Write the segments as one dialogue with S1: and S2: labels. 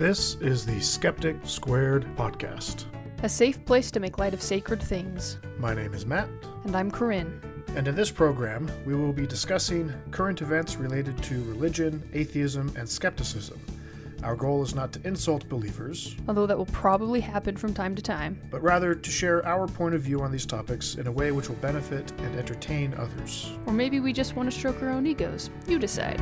S1: This is the Skeptic Squared podcast.
S2: A safe place to make light of sacred things.
S1: My name is Matt.
S2: And I'm Corinne.
S1: And in this program, we will be discussing current events related to religion, atheism, and skepticism. Our goal is not to insult believers,
S2: Although that will probably happen from time to time.
S1: but rather to share our point of view on these topics in a way which will benefit and entertain others.
S2: Or maybe we just want to stroke our own egos. You decide.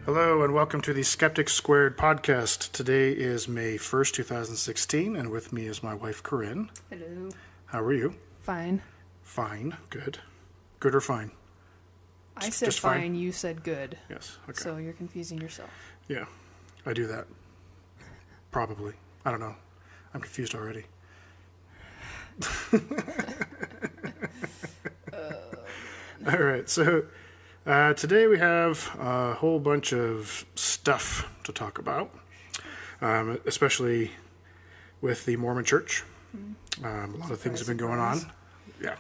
S1: Hello and welcome to the Skeptic Squared podcast. Today is May 1st, 2016, and with me is my wife Corinne.
S2: Hello.
S1: How are you?
S2: Fine.
S1: Fine. Good. Good or fine?
S2: I said
S1: Just
S2: fine,
S1: fine?
S2: you said good.
S1: Yes. Okay.
S2: So you're confusing yourself.
S1: Yeah, I do that. Probably. I don't know. I'm confused already. All right, so today we have a whole bunch of stuff to talk about, especially with the Mormon Church. A lot of things have been going on. Yeah,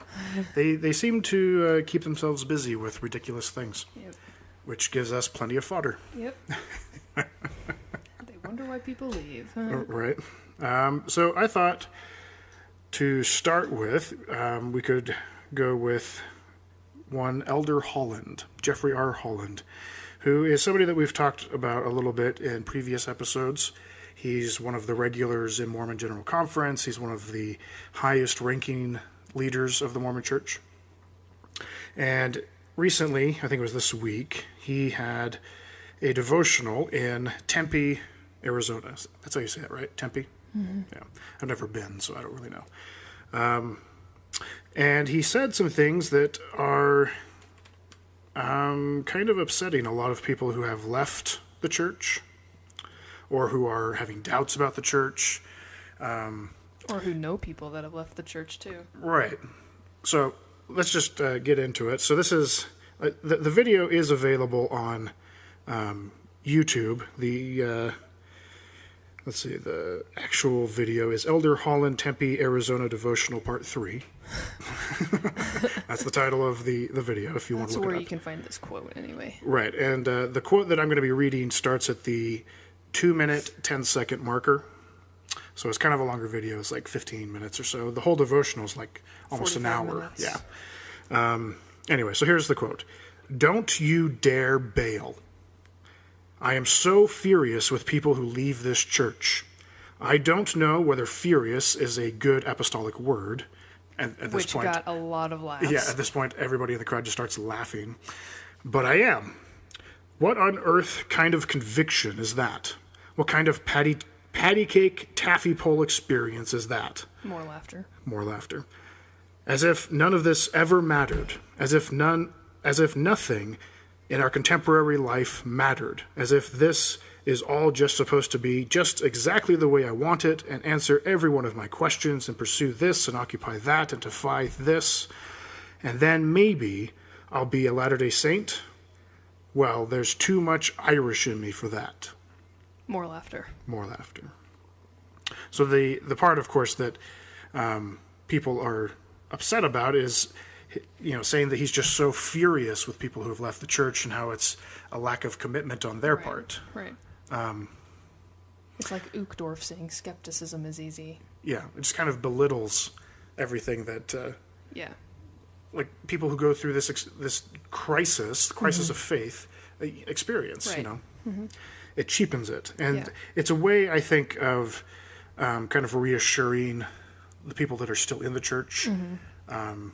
S1: they seem to keep themselves busy with ridiculous things,
S2: Yep.
S1: which gives us plenty of fodder.
S2: Yep. They wonder why people leave.
S1: Right. So I thought to start with, we could go with one Elder Holland, Jeffrey R. Holland, who is somebody that we've talked about a little bit in previous episodes. He's one of the regulars in Mormon General Conference. He's one of the highest ranking leaders of the Mormon Church. And recently, I think it was this week, he had a devotional in Tempe, Arizona. That's how you say it, right? Tempe? Mm-hmm. Yeah. I've never been, so I don't really know. And he said some things that are kind of upsetting a lot of people who have left the church or who are having doubts about the church.
S2: Or who know people that have left the church too.
S1: Right. So let's just get into it. So this is, the video is available on YouTube. Let's see, the actual video is Elder Holland Tempe, Arizona Devotional Part 3. That's the title of the video, if you want to
S2: That's
S1: look it
S2: where
S1: up.
S2: you can find this quote anyway.
S1: Right, and the quote that I'm going to be reading starts at the 2-minute, 10-second marker. So it's kind of a longer video. It's like 15 minutes or so. The whole devotional is like almost an hour.
S2: Minutes.
S1: Yeah. Anyway, so here's the quote. "Don't you dare bail. I am so furious with people who leave this church. I don't know whether furious is a good apostolic word." And at this point,
S2: got a lot of laughs.
S1: yeah, at this point, everybody in the crowd just starts laughing. "But I am. What on earth kind of conviction is that? What kind of patty cake taffy pole experience is that?"
S2: More laughter.
S1: More laughter. "As if none of this ever mattered. As if nothing in our contemporary life mattered. As if this is all just supposed to be just exactly the way I want it and answer every one of my questions and pursue this and occupy that and defy this. And then maybe I'll be a Latter-day Saint. Well, there's too much Irish in me for that."
S2: More laughter.
S1: More laughter. So the part, of course, that people are upset about is, saying that he's just so furious with people who have left the church and how it's a lack of commitment on their part.
S2: Right. It's like Uchtdorf saying skepticism is easy.
S1: Yeah, it just kind of belittles everything that,
S2: Yeah.
S1: like people who go through this crisis
S2: Mm-hmm.
S1: of faith, experience.
S2: Right. Mm-hmm.
S1: It cheapens it, and
S2: Yeah.
S1: it's a way, I think, of kind of reassuring the people that are still in the church.
S2: Mm-hmm.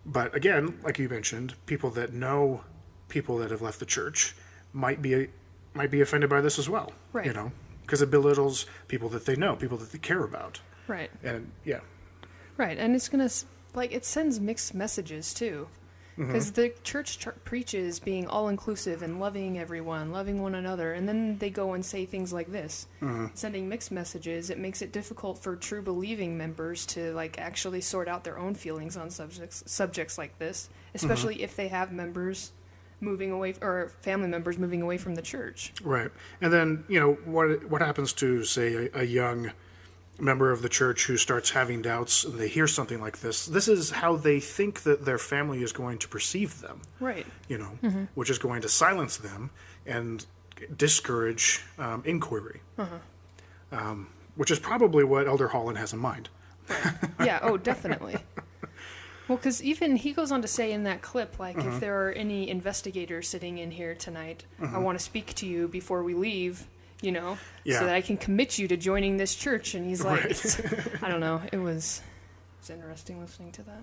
S1: But again, like you mentioned, people that know people that have left the church might be offended by this as well.
S2: Right.
S1: Because it belittles people that they know, people that they care about.
S2: Right.
S1: And yeah.
S2: Right, and it's going to, it sends mixed messages, too. Because the church preaches being all-inclusive and loving everyone, loving one another, and then they go and say things like this. Sending mixed messages, it makes it difficult for true believing members to, actually sort out their own feelings on subjects like this, especially if they have moving away, or family members moving away from the church.
S1: Right. And then, what happens to, say, a young member of the church who starts having doubts and they hear something like this? This is how they think that their family is going to perceive them.
S2: Right.
S1: Which is going to silence them and discourage inquiry. Which is probably what Elder Holland has in mind.
S2: Yeah, oh, definitely. Well, because even he goes on to say in that clip, like, if there are any investigators sitting in here tonight, I want to speak to you before we leave, so that I can commit you to joining this church. And he's like, I don't know, it was interesting listening to that.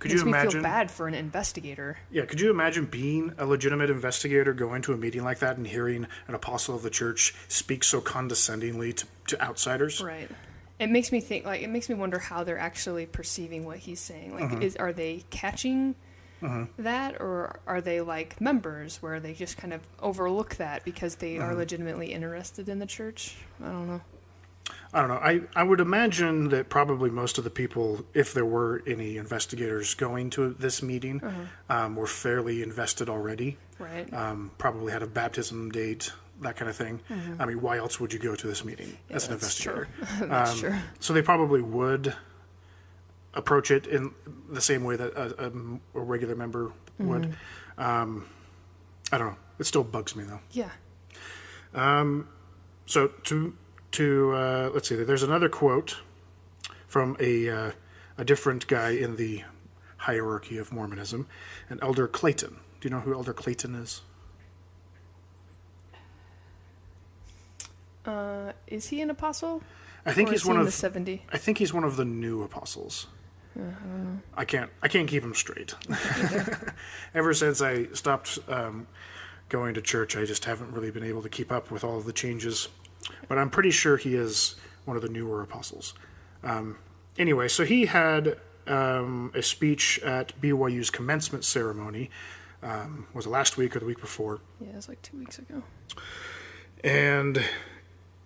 S2: Makes me feel bad for an investigator.
S1: Yeah, could you imagine being a legitimate investigator, going to a meeting like that and hearing an apostle of the church speak so condescendingly to outsiders?
S2: Right. It makes me think, it makes me wonder how they're actually perceiving what he's saying. Like, are they catching that, or are they like members where they just kind of overlook that because they are legitimately interested in the church? I don't know.
S1: I would imagine that probably most of the people, if there were any investigators going to this meeting, were fairly invested already.
S2: Right.
S1: Probably had a baptism date, that kind of thing. I mean, why else would you go to this meeting as an investigator?
S2: That's true.
S1: So they probably would approach it in the same way that a regular member would. I don't know. It still bugs me, though.
S2: Yeah.
S1: So let's see. There's another quote from a different guy in the hierarchy of Mormonism, an Elder Clayton. Do you know who Elder Clayton is?
S2: Is he an apostle?
S1: I think he's one of
S2: the 70.
S1: I think he's one of the new apostles. I can't keep him straight. Ever since I stopped going to church, I just haven't really been able to keep up with all of the changes. But I'm pretty sure he is one of the newer apostles. Anyway, so he had a speech at BYU's commencement ceremony. Was it last week or the week before?
S2: Yeah, it was like 2 weeks ago.
S1: And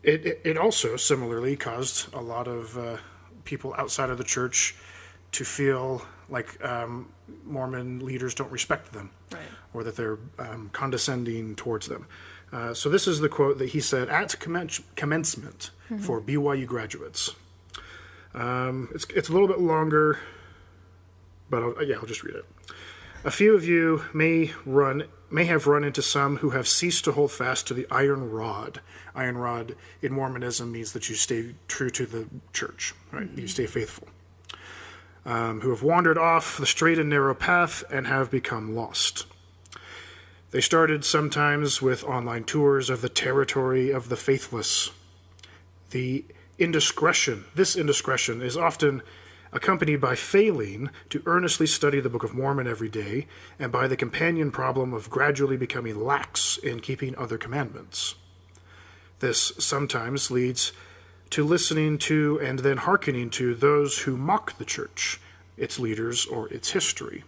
S1: it also similarly caused a lot of people outside of the church to feel like Mormon leaders don't respect them,
S2: right,
S1: or that they're condescending towards them. So this is the quote that he said at commencement for BYU graduates. It's a little bit longer, but I'll just read it. A few of you may have run into some who have ceased to hold fast to the iron rod. Iron rod in Mormonism means that you stay true to the church, right? You stay faithful. Who have wandered off the straight and narrow path and have become lost. They started sometimes with online tours of the territory of the faithless. This indiscretion is often accompanied by failing to earnestly study the Book of Mormon every day, and by the companion problem of gradually becoming lax in keeping other commandments. This sometimes leads to listening to and then hearkening to those who mock the church, its leaders, or its history.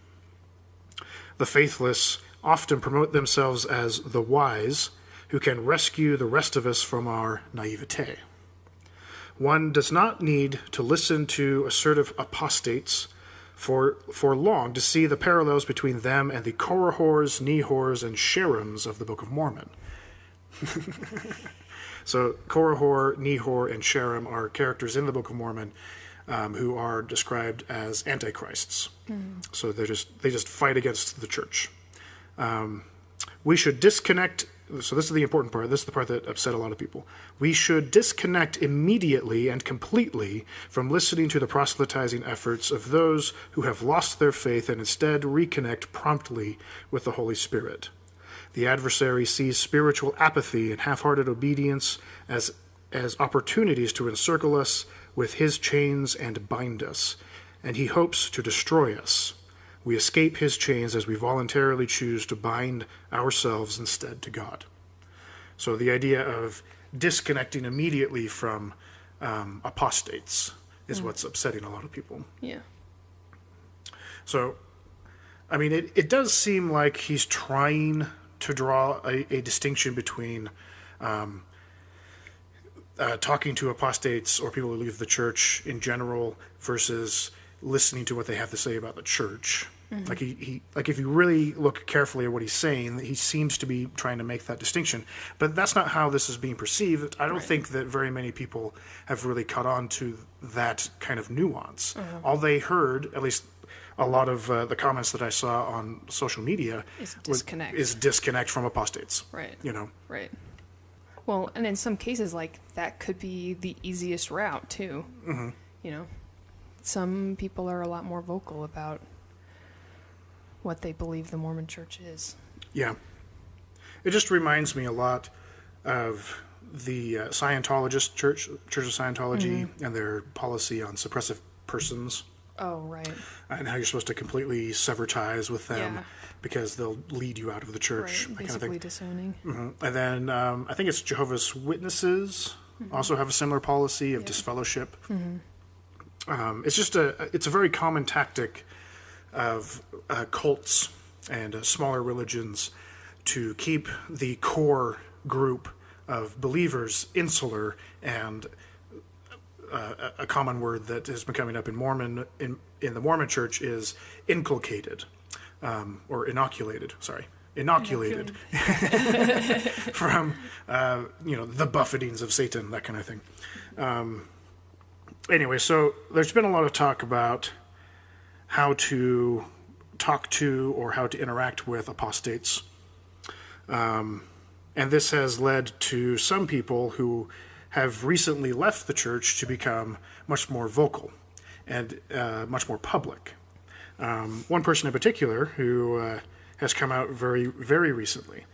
S1: The faithless often promote themselves as the wise, who can rescue the rest of us from our naivete. One does not need to listen to assertive apostates for long to see the parallels between them and the Korahors, Nehors, and Sherems of the Book of Mormon. So Korahor, Nehor, and Sherem are characters in the Book of Mormon who are described as antichrists. So they just fight against the church. We should disconnect. So this is the important part. This is the part that upset a lot of people. We should disconnect immediately and completely from listening to the proselytizing efforts of those who have lost their faith and instead reconnect promptly with the Holy Spirit. The adversary sees spiritual apathy and half-hearted obedience as opportunities to encircle us with his chains and bind us, and he hopes to destroy us. We escape his chains as we voluntarily choose to bind ourselves instead to God. So the idea of disconnecting immediately from apostates is what's upsetting a lot of people.
S2: Yeah.
S1: So, I mean, it does seem like he's trying to draw a distinction between talking to apostates or people who leave the church in general versus listening to what they have to say about the church. Like he like if you really look carefully at what he's saying, he seems to be trying to make that distinction. But that's not how this is being perceived. I don't think that very many people have really caught on to that kind of nuance. All they heard, at least a lot of the comments that I saw on social media, is disconnect from apostates.
S2: Right.
S1: You know.
S2: Right. Well, and in some cases, like, that could be the easiest route, too. You know, some people are a lot more vocal about what they believe the Mormon Church is.
S1: Yeah. It just reminds me a lot of the Scientologist Church of Scientology, and their policy on suppressive persons.
S2: Oh, right.
S1: And how you're supposed to completely sever ties with them because they'll lead you out of the church.
S2: Right,
S1: that
S2: basically
S1: kind of
S2: disowning.
S1: And then I think it's Jehovah's Witnesses also have a similar policy of disfellowship. It's just it's a very common tactic of cults and smaller religions to keep the core group of believers insular, and a common word that has been coming up in the Mormon Church is inculcated, or inoculated. Sorry, inoculated from the buffetings of Satan, that kind of thing. Anyway, so there's been a lot of talk about how to talk to or how to interact with apostates. And this has led to some people who have recently left the church to become much more vocal and much more public. One person in particular who has come out very, very recently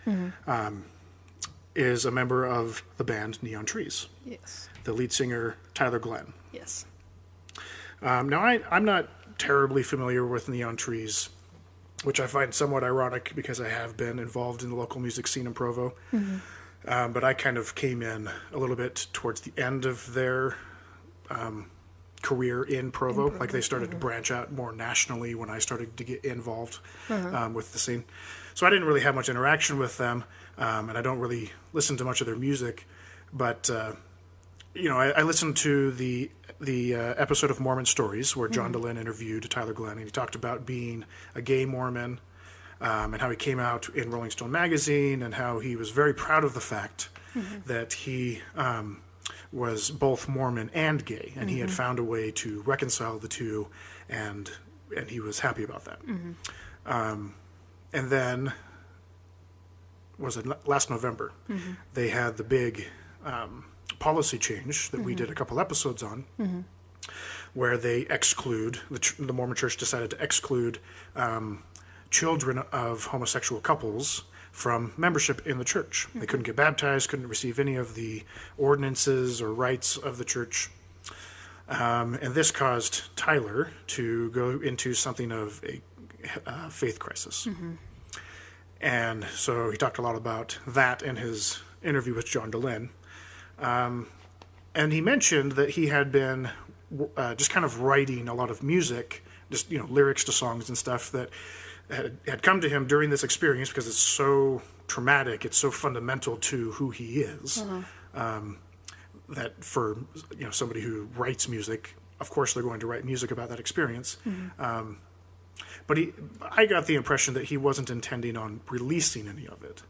S1: is a member of the band Neon Trees.
S2: Yes.
S1: The lead singer, Tyler Glenn.
S2: Yes.
S1: Now, I'm not terribly familiar with Neon Trees, which I find somewhat ironic because I have been involved in the local music scene in Provo. But I kind of came in a little bit towards the end of their career in Provo. Like, they started to branch out more nationally when I started to get involved with the scene. So I didn't really have much interaction with them, and I don't really listen to much of their music. But I listened to the episode of Mormon Stories where John DeLynn interviewed Tyler Glenn, and he talked about being a gay Mormon, and how he came out in Rolling Stone magazine, and how he was very proud of the fact that he was both Mormon and gay, and he had found a way to reconcile the two, and he was happy about that. And then, was it last November, they had the big policy change that we did a couple episodes on, where they exclude, the Mormon Church decided to exclude children of homosexual couples from membership in the church. They couldn't get baptized, couldn't receive any of the ordinances or rites of the church. And this caused Tyler to go into something of a faith crisis. And so he talked a lot about that in his interview with John DeLynn. And he mentioned that he had been just kind of writing a lot of music, just lyrics to songs and stuff that had come to him during this experience because it's so traumatic, it's so fundamental to who he is, that for somebody who writes music, of course they're going to write music about that experience. But I got the impression that he wasn't intending on releasing any of it.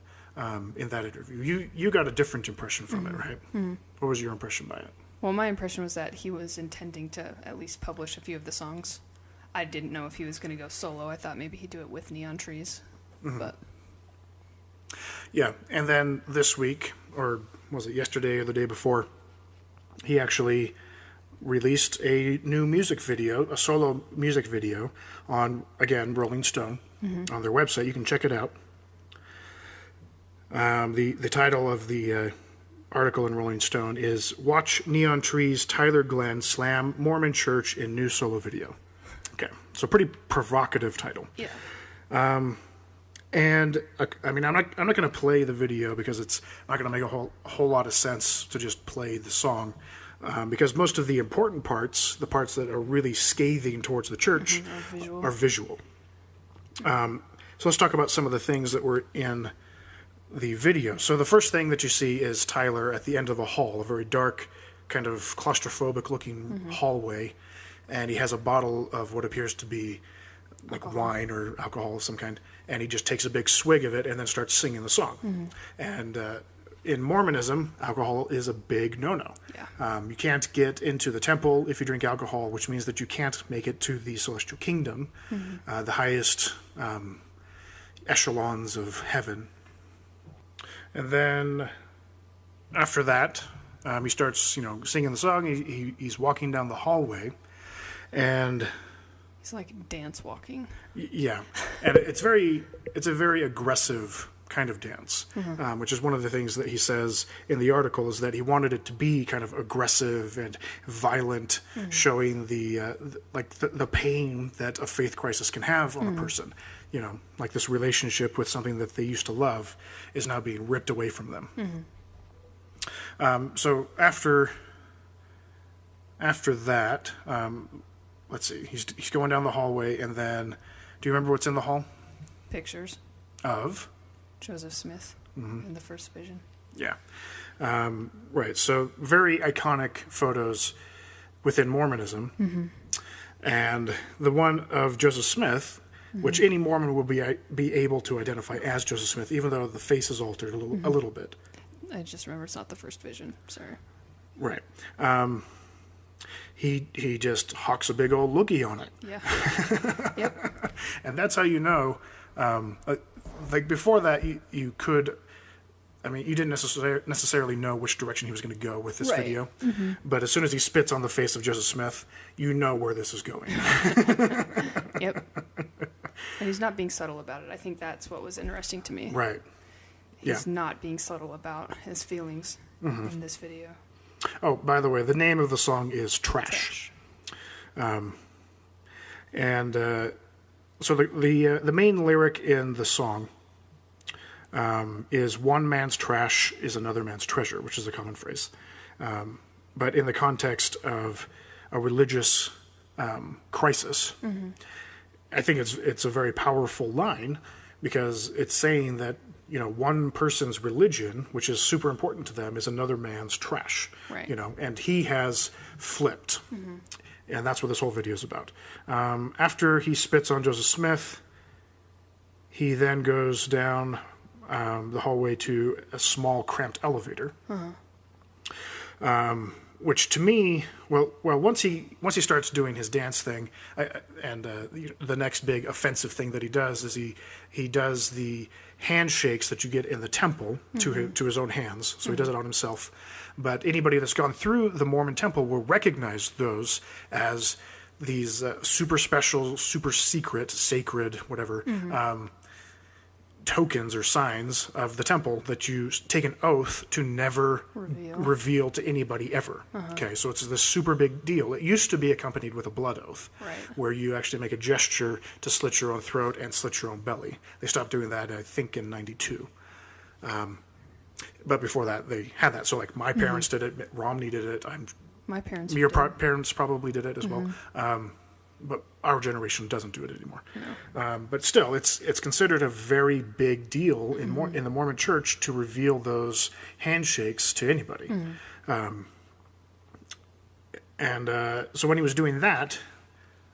S1: In that interview, you got a different impression from it, right? What was your impression by it?
S2: Well, my impression was that he was intending to at least publish a few of the songs. I didn't know if he was going to go solo. I thought maybe he'd do it with Neon Trees, but
S1: yeah. And then this week, or was it yesterday or the day before, he actually released a new music video, a solo music video on, again, Rolling Stone on their website. You can check it out. The title of the article in Rolling Stone is "Watch Neon Trees Tyler Glenn Slam Mormon Church in New Solo Video." Okay, so pretty provocative title.
S2: yeah.
S1: And I mean, I'm not going to play the video because it's not going to make a whole lot of sense to just play the song, because most of the important parts, the parts that are really scathing towards the church, are visual. So let's talk about some of the things that were in the video. So the first thing that you see is Tyler at the end of a hall, a very dark, kind of claustrophobic looking hallway, and he has a bottle of what appears to be like wine or alcohol of some kind, and he just takes a big swig of it and then starts singing the song. And in Mormonism, alcohol is a big no-no.
S2: Yeah.
S1: You can't get into the temple if you drink alcohol, which means that you can't make it to the celestial kingdom, the highest echelons of heaven. And then after that, he starts, singing the song. He's walking down the hallway, and
S2: He's like dance walking.
S1: yeah, and it's a very aggressive kind of dance, which is one of the things that he says in the article, is that he wanted it to be kind of aggressive and violent, showing the pain that a faith crisis can have on a person. Like this relationship with something that they used to love is now being ripped away from them. So after that, let's see, he's going down the hallway, and then, do you remember what's in the hall?
S2: Pictures.
S1: Of?
S2: Joseph Smith in the first vision.
S1: Yeah. Right, so very iconic photos within Mormonism. And the one of Joseph Smith, which any Mormon will be able to identify as Joseph Smith, even though the face is altered a little bit.
S2: I just remember it's not the first vision. Sorry.
S1: Right. He just hawks a big old loogie on it.
S2: Yeah. Yep.
S1: And that's how you know, like before that, you could, you didn't necessarily know which direction he was going to go with this video. But as soon as he spits on the face of Joseph Smith, you know where this is going.
S2: Yep. And he's not being subtle about it. I think that's what was interesting to me.
S1: Right.
S2: He's not being subtle about his feelings in this video.
S1: Oh, by the way, the name of the song is Trash. So the main lyric in the song is "One man's trash is another man's treasure," which is a common phrase. But in the context of a religious crisis, I think it's a very powerful line, because it's saying that one person's religion, which is super important to them, is another man's trash.
S2: Right.
S1: And he has flipped. And that's what this whole video is about. After he spits on Joseph Smith, he then goes down the hallway to a small, cramped elevator. Which to me, once he starts doing his dance thing, the next big offensive thing that he does is he does the handshakes that you get in the temple to his own hands. So he does it on himself. But anybody that's gone through the Mormon temple will recognize those as these super special, super secret, sacred, whatever, tokens or signs of the temple that you take an oath to never reveal to anybody ever. Okay, so it's this super big deal. It used to be accompanied with a blood oath, where you actually make a gesture to slit your own throat and slit your own belly. They stopped doing that, I think, in 92. But before that, they had that. So, like, my parents did it, Mitt Romney did it.
S2: My parents
S1: Your parents probably did it as well. But our generation doesn't do it anymore. No. But still, it's considered a very big deal in the Mormon Church to reveal those handshakes to anybody. So when he was doing that,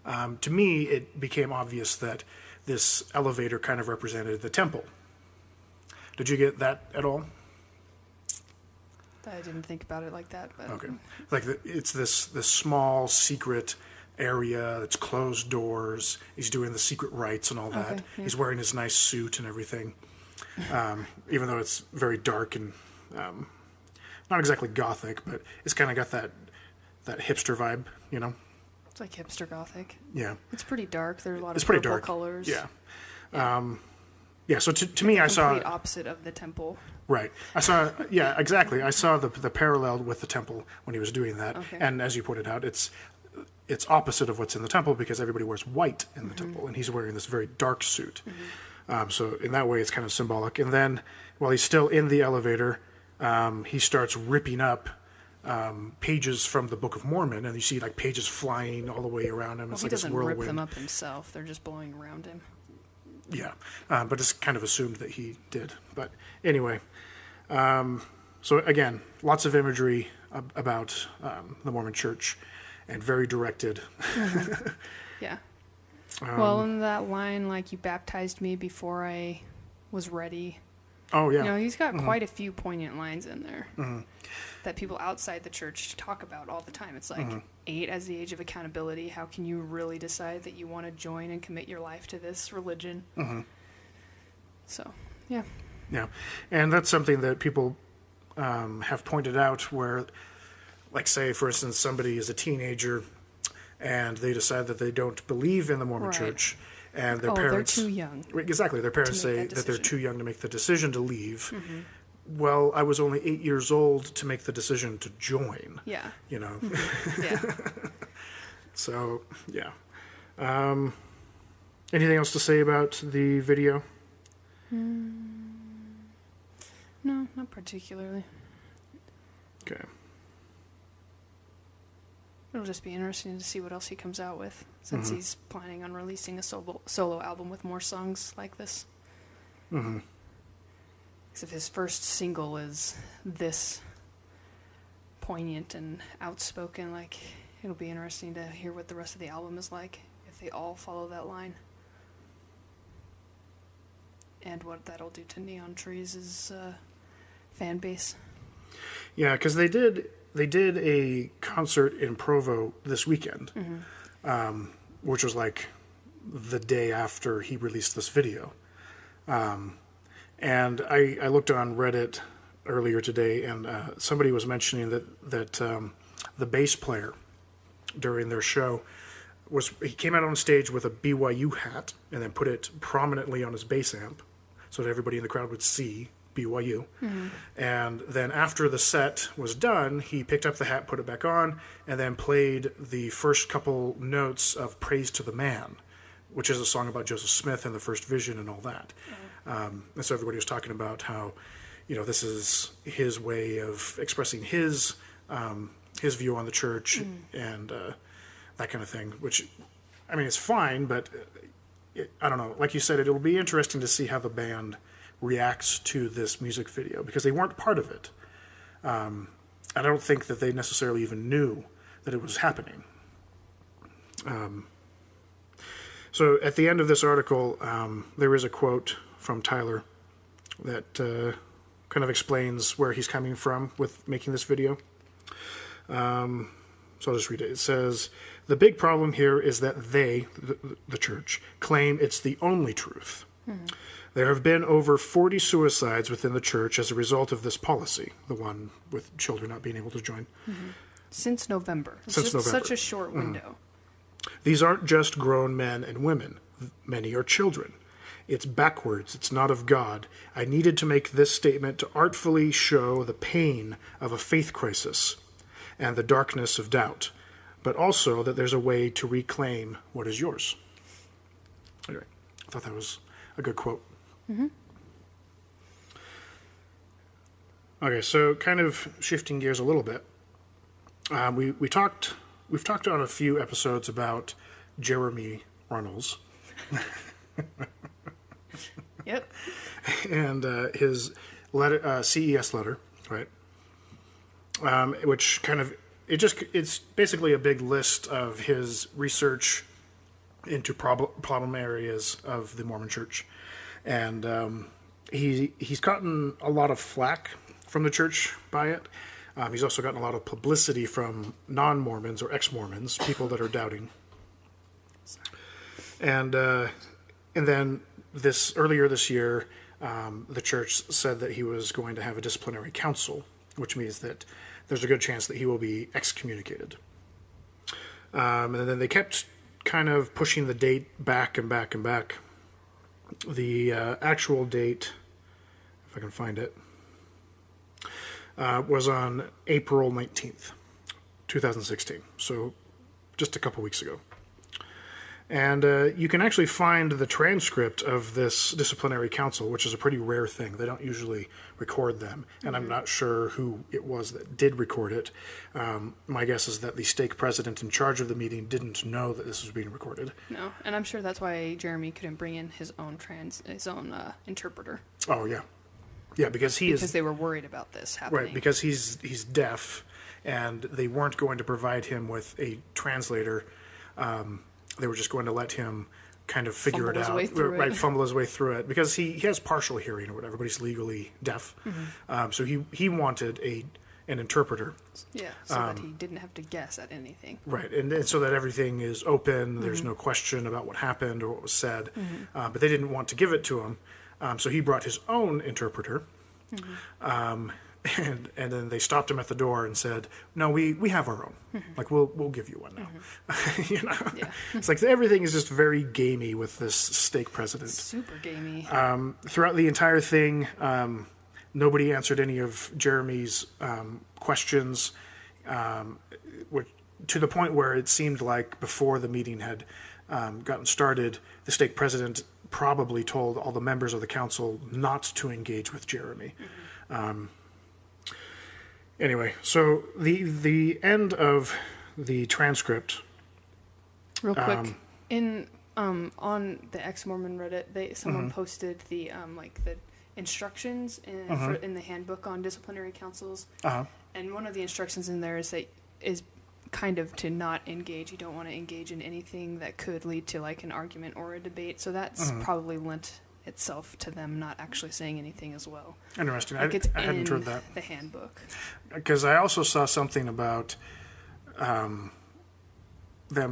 S1: to me, it became obvious that this elevator kind of represented the temple. Did you get that at all?
S2: I didn't think about it like that. But
S1: okay, like it's this small secret area. It's closed doors. He's doing the secret rites and all that.
S2: Okay, yeah.
S1: He's wearing his nice suit and everything, even though it's very dark and not exactly gothic, but it's kind of got that hipster vibe,
S2: It's like hipster gothic.
S1: Yeah.
S2: It's pretty dark. There's a lot of
S1: pretty
S2: purple
S1: dark.
S2: colors.
S1: Yeah. Yeah. So to me, I saw
S2: the opposite of the temple.
S1: Right. I saw. Yeah. Exactly. I saw the parallel with the temple when he was doing that, and as you pointed out, it's opposite of what's in the temple because everybody wears white in the temple, and he's wearing this very dark suit. So in that way, it's kind of symbolic. And then while he's still in the elevator, he starts ripping up pages from the Book of Mormon, and you see like pages flying all the way around him.
S2: Well,
S1: it's
S2: he
S1: like this
S2: doesn't
S1: whirlwind.
S2: rip them up himself. They're just blowing around him.
S1: Yeah, but it's kind of assumed that he did. But anyway, so again, lots of imagery about the Mormon Church. and very directed.
S2: Yeah. Well, in that line, like, you baptized me before I was ready.
S1: Oh, yeah.
S2: You know, he's got quite a few poignant lines in there that people outside the church talk about all the time. It's like 8 as the age of accountability. How can you really decide that you want to join and commit your life to this religion? So, yeah.
S1: Yeah. And that's something that people have pointed out where, like, say, for instance, somebody is a teenager and they decide that they don't believe in the Mormon Church, and their parents...
S2: they're too young.
S1: Exactly. Their parents say that they're too young to make the decision to leave. Well, I was only 8 years old to make the decision to join.
S2: Yeah.
S1: You know?
S2: Yeah.
S1: So, yeah. Anything else to say about the video?
S2: No, not particularly.
S1: Okay.
S2: It'll just be interesting to see what else he comes out with, since he's planning on releasing a solo album with more songs like this. Because if his first single is this poignant and outspoken, like, it'll be interesting to hear what the rest of the album is like, if they all follow that line. And what that'll do to Neon Trees' fan base.
S1: Yeah, because they did a concert in Provo this weekend, which was like the day after he released this video. And I looked on Reddit earlier today, and somebody was mentioning that the bass player during their show he came out on stage with a BYU hat and then put it prominently on his bass amp so that everybody in the crowd would see BYU. And then after the set was done, he picked up the hat, put it back on, and then played the first couple notes of Praise to the Man, which is a song about Joseph Smith and the first vision and all that. And so everybody was talking about how, you know, this is his way of expressing his view on the church and that kind of thing, which, I mean, it's fine, but I don't know. Like you said, it'll be interesting to see how the band reacts to this music video, because they weren't part of it. I don't think that they necessarily even knew that it was happening. So at the end of this article, there is a quote from Tyler that kind of explains where he's coming from with making this video. So I'll just read it. It says, "The big problem here is that they, the church, claim it's the only truth. There have been over 40 suicides within the church as a result of this policy," the one with children not being able to join.
S2: Since November. It's just such a short window.
S1: "These aren't just grown men and women. Many are children. It's backwards. It's not of God. I needed to make this statement to artfully show the pain of a faith crisis and the darkness of doubt, but also that there's a way to reclaim what is yours." Anyway, I thought that was a good quote. Okay, so kind of shifting gears a little bit. We've talked on a few episodes about Jeremy Runnells.
S2: Yep.
S1: And his letter, CES letter, right? Which kind of it's basically a big list of his research into problem areas of the Mormon Church, and he's gotten a lot of flack from the church by it. He's also gotten a lot of publicity from non-Mormons or ex-Mormons, people that are doubting. And then earlier this year, the church said that he was going to have a disciplinary council, which means that there's a good chance that he will be excommunicated. And then they kept kind of pushing the date back and back and back. The actual date, if I can find it, was on April 19th, 2016. So just a couple weeks ago. And you can actually find the transcript of this disciplinary council, which is a pretty rare thing. They don't usually record them, and I'm not sure who it was that did record it. My guess is that the stake president in charge of the meeting didn't know that this was being recorded.
S2: No, and I'm sure that's why Jeremy couldn't bring in his own interpreter.
S1: Oh, yeah. Yeah, because
S2: they were worried about this happening.
S1: Right, because he's deaf, and they weren't going to provide him with a translator. They were just going to let him kind of figure
S2: Fumble
S1: it
S2: his
S1: out,
S2: way through
S1: right?
S2: it.
S1: Fumble his way through it, because he has partial hearing or whatever, but he's legally deaf. So he wanted an interpreter.
S2: Yeah, so that he didn't have to guess at anything.
S1: Right, and so that everything is open, there's no question about what happened or what was said, but they didn't want to give it to him, so he brought his own interpreter, and then they stopped him at the door and said, "No, we have our own. Like we'll give you one now." You know,
S2: Yeah.
S1: it's like everything is just very gamey with this stake president.
S2: Super gamey.
S1: Throughout the entire thing, nobody answered any of Jeremy's questions, to the point where it seemed like before the meeting had gotten started, the stake president probably told all the members of the council not to engage with Jeremy. Anyway, so the end of the transcript.
S2: Real quick, in on the ex-Mormon Reddit, someone posted the the instructions in the handbook on disciplinary councils, and one of the instructions in there is kind of to not engage. You don't want to engage in anything that could lead to like an argument or a debate. So that's probably lent itself to them not actually saying anything as well.
S1: Interesting.
S2: Like it's
S1: I hadn't
S2: in
S1: heard that.
S2: the handbook.
S1: Because I also saw something about them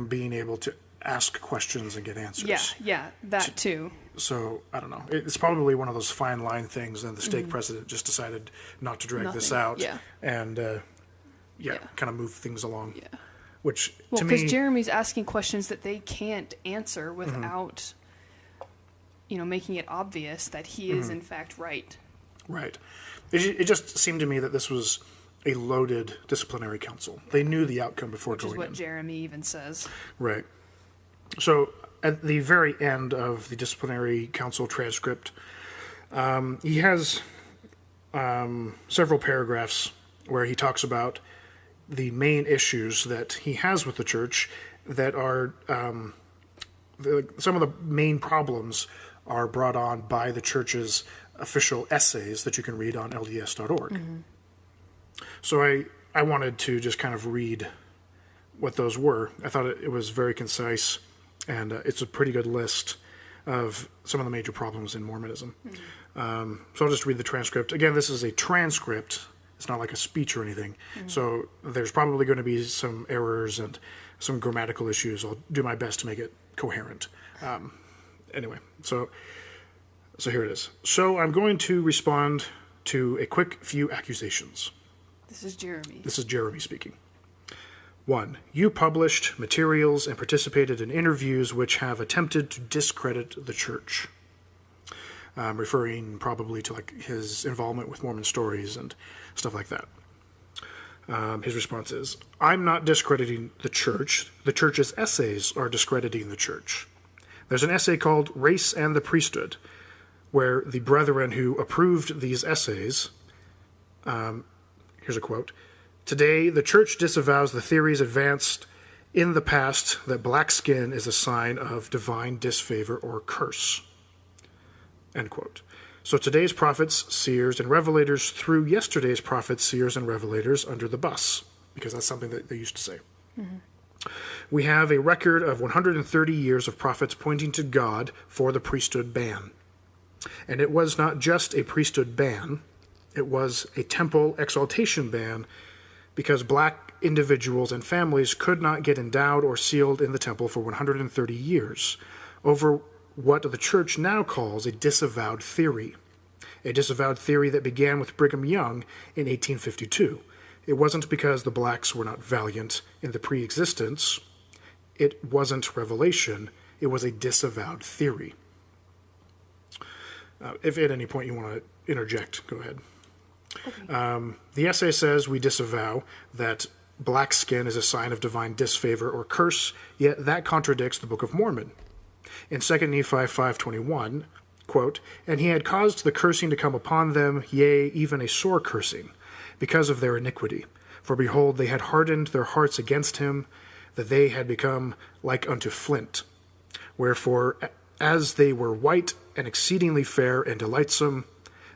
S1: being able to ask questions and get answers.
S2: Yeah, that too.
S1: So, I don't know. It's probably one of those fine line things, and the stake president just decided not to drag this out.
S2: Yeah.
S1: And, kind of move things along.
S2: Yeah.
S1: Which,
S2: Well,
S1: to
S2: because
S1: me...
S2: Jeremy's asking questions that they can't answer without, making it obvious that he is in fact right.
S1: Right. It just seemed to me that this was a loaded disciplinary council. They knew the outcome before
S2: Which is
S1: going
S2: what
S1: in.
S2: Jeremy even says.
S1: Right. So at the very end of the disciplinary council transcript, he has several paragraphs where he talks about the main issues that he has with the church that are some of the main problems are brought on by the church's official essays that you can read on lds.org. So I wanted to just kind of read what those were. I thought it was very concise, and it's a pretty good list of some of the major problems in Mormonism. So I'll just read the transcript. Again, this is a transcript. It's not like a speech or anything. So there's probably going to be some errors and some grammatical issues. I'll do my best to make it coherent. Anyway, so here it is. So I'm going to respond to a quick few accusations.
S2: This is Jeremy.
S1: This is Jeremy speaking. 1. You published materials and participated in interviews which have attempted to discredit the church. Referring probably to like his involvement with Mormon stories and stuff like that. His response is, I'm not discrediting the church. The church's essays are discrediting the church. There's an essay called Race and the Priesthood, where the brethren who approved these essays, here's a quote, today the church disavows the theories advanced in the past that black skin is a sign of divine disfavor or curse. End quote. So today's prophets, seers, and revelators threw yesterday's prophets, seers, and revelators under the bus, because that's something that they used to say. We have a record of 130 years of prophets pointing to God for the priesthood ban. And it was not just a priesthood ban, it was a temple exaltation ban, because black individuals and families could not get endowed or sealed in the temple for 130 years, over what the church now calls a disavowed theory. A disavowed theory that began with Brigham Young in 1852. It wasn't because the blacks were not valiant in the pre-existence. It wasn't revelation. It was a disavowed theory. If at any point you want to interject, go ahead. Okay. The essay says we disavow that black skin is a sign of divine disfavor or curse, yet that contradicts the Book of Mormon. In 2 Nephi 5:21, quote, and he had caused the cursing to come upon them, yea, even a sore cursing, because of their iniquity. For behold, they had hardened their hearts against him, that they had become like unto flint. Wherefore, as they were white and exceedingly fair and delightsome,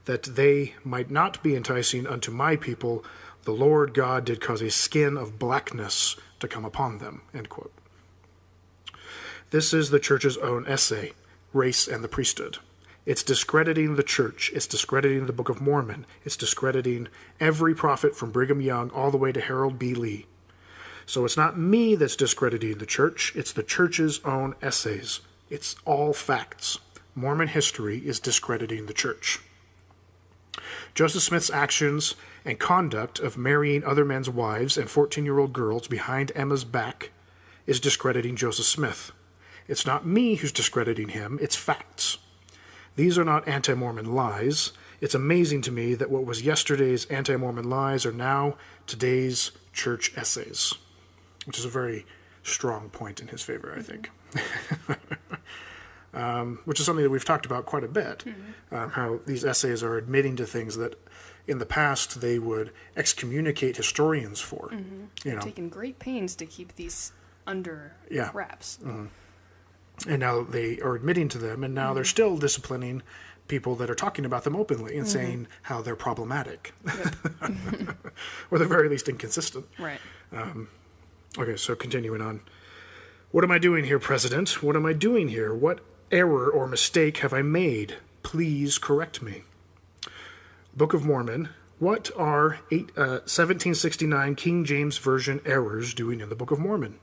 S1: that they might not be enticing unto my people, The Lord God did cause a skin of blackness to come upon them, end quote. This is the church's own essay, Race and the Priesthood. It's discrediting the church. It's discrediting the Book of Mormon. It's discrediting every prophet from Brigham Young all the way to Harold B. Lee. So it's not me that's discrediting the church. It's the church's own essays. It's all facts. Mormon history is discrediting the church. Joseph Smith's actions and conduct of marrying other men's wives and 14-year-old girls behind Emma's back is discrediting Joseph Smith. It's not me who's discrediting him. It's facts. These are not anti-Mormon lies. It's amazing to me that what was yesterday's anti-Mormon lies are now today's church essays, which is a very strong point in his favor, I think. Which is something that we've talked about quite a bit, how these essays are admitting to things that in the past they would excommunicate historians for.
S2: They're taking great pains to keep these under wraps.
S1: And now they are admitting to them, and now they're still disciplining people that are talking about them openly and saying how they're problematic. Or at the very least inconsistent.
S2: Right.
S1: Okay, so continuing on. What am I doing here, President? What am I doing here? What error or mistake have I made? Please correct me. Book of Mormon. What are 1769 King James Version errors doing in the Book of Mormon?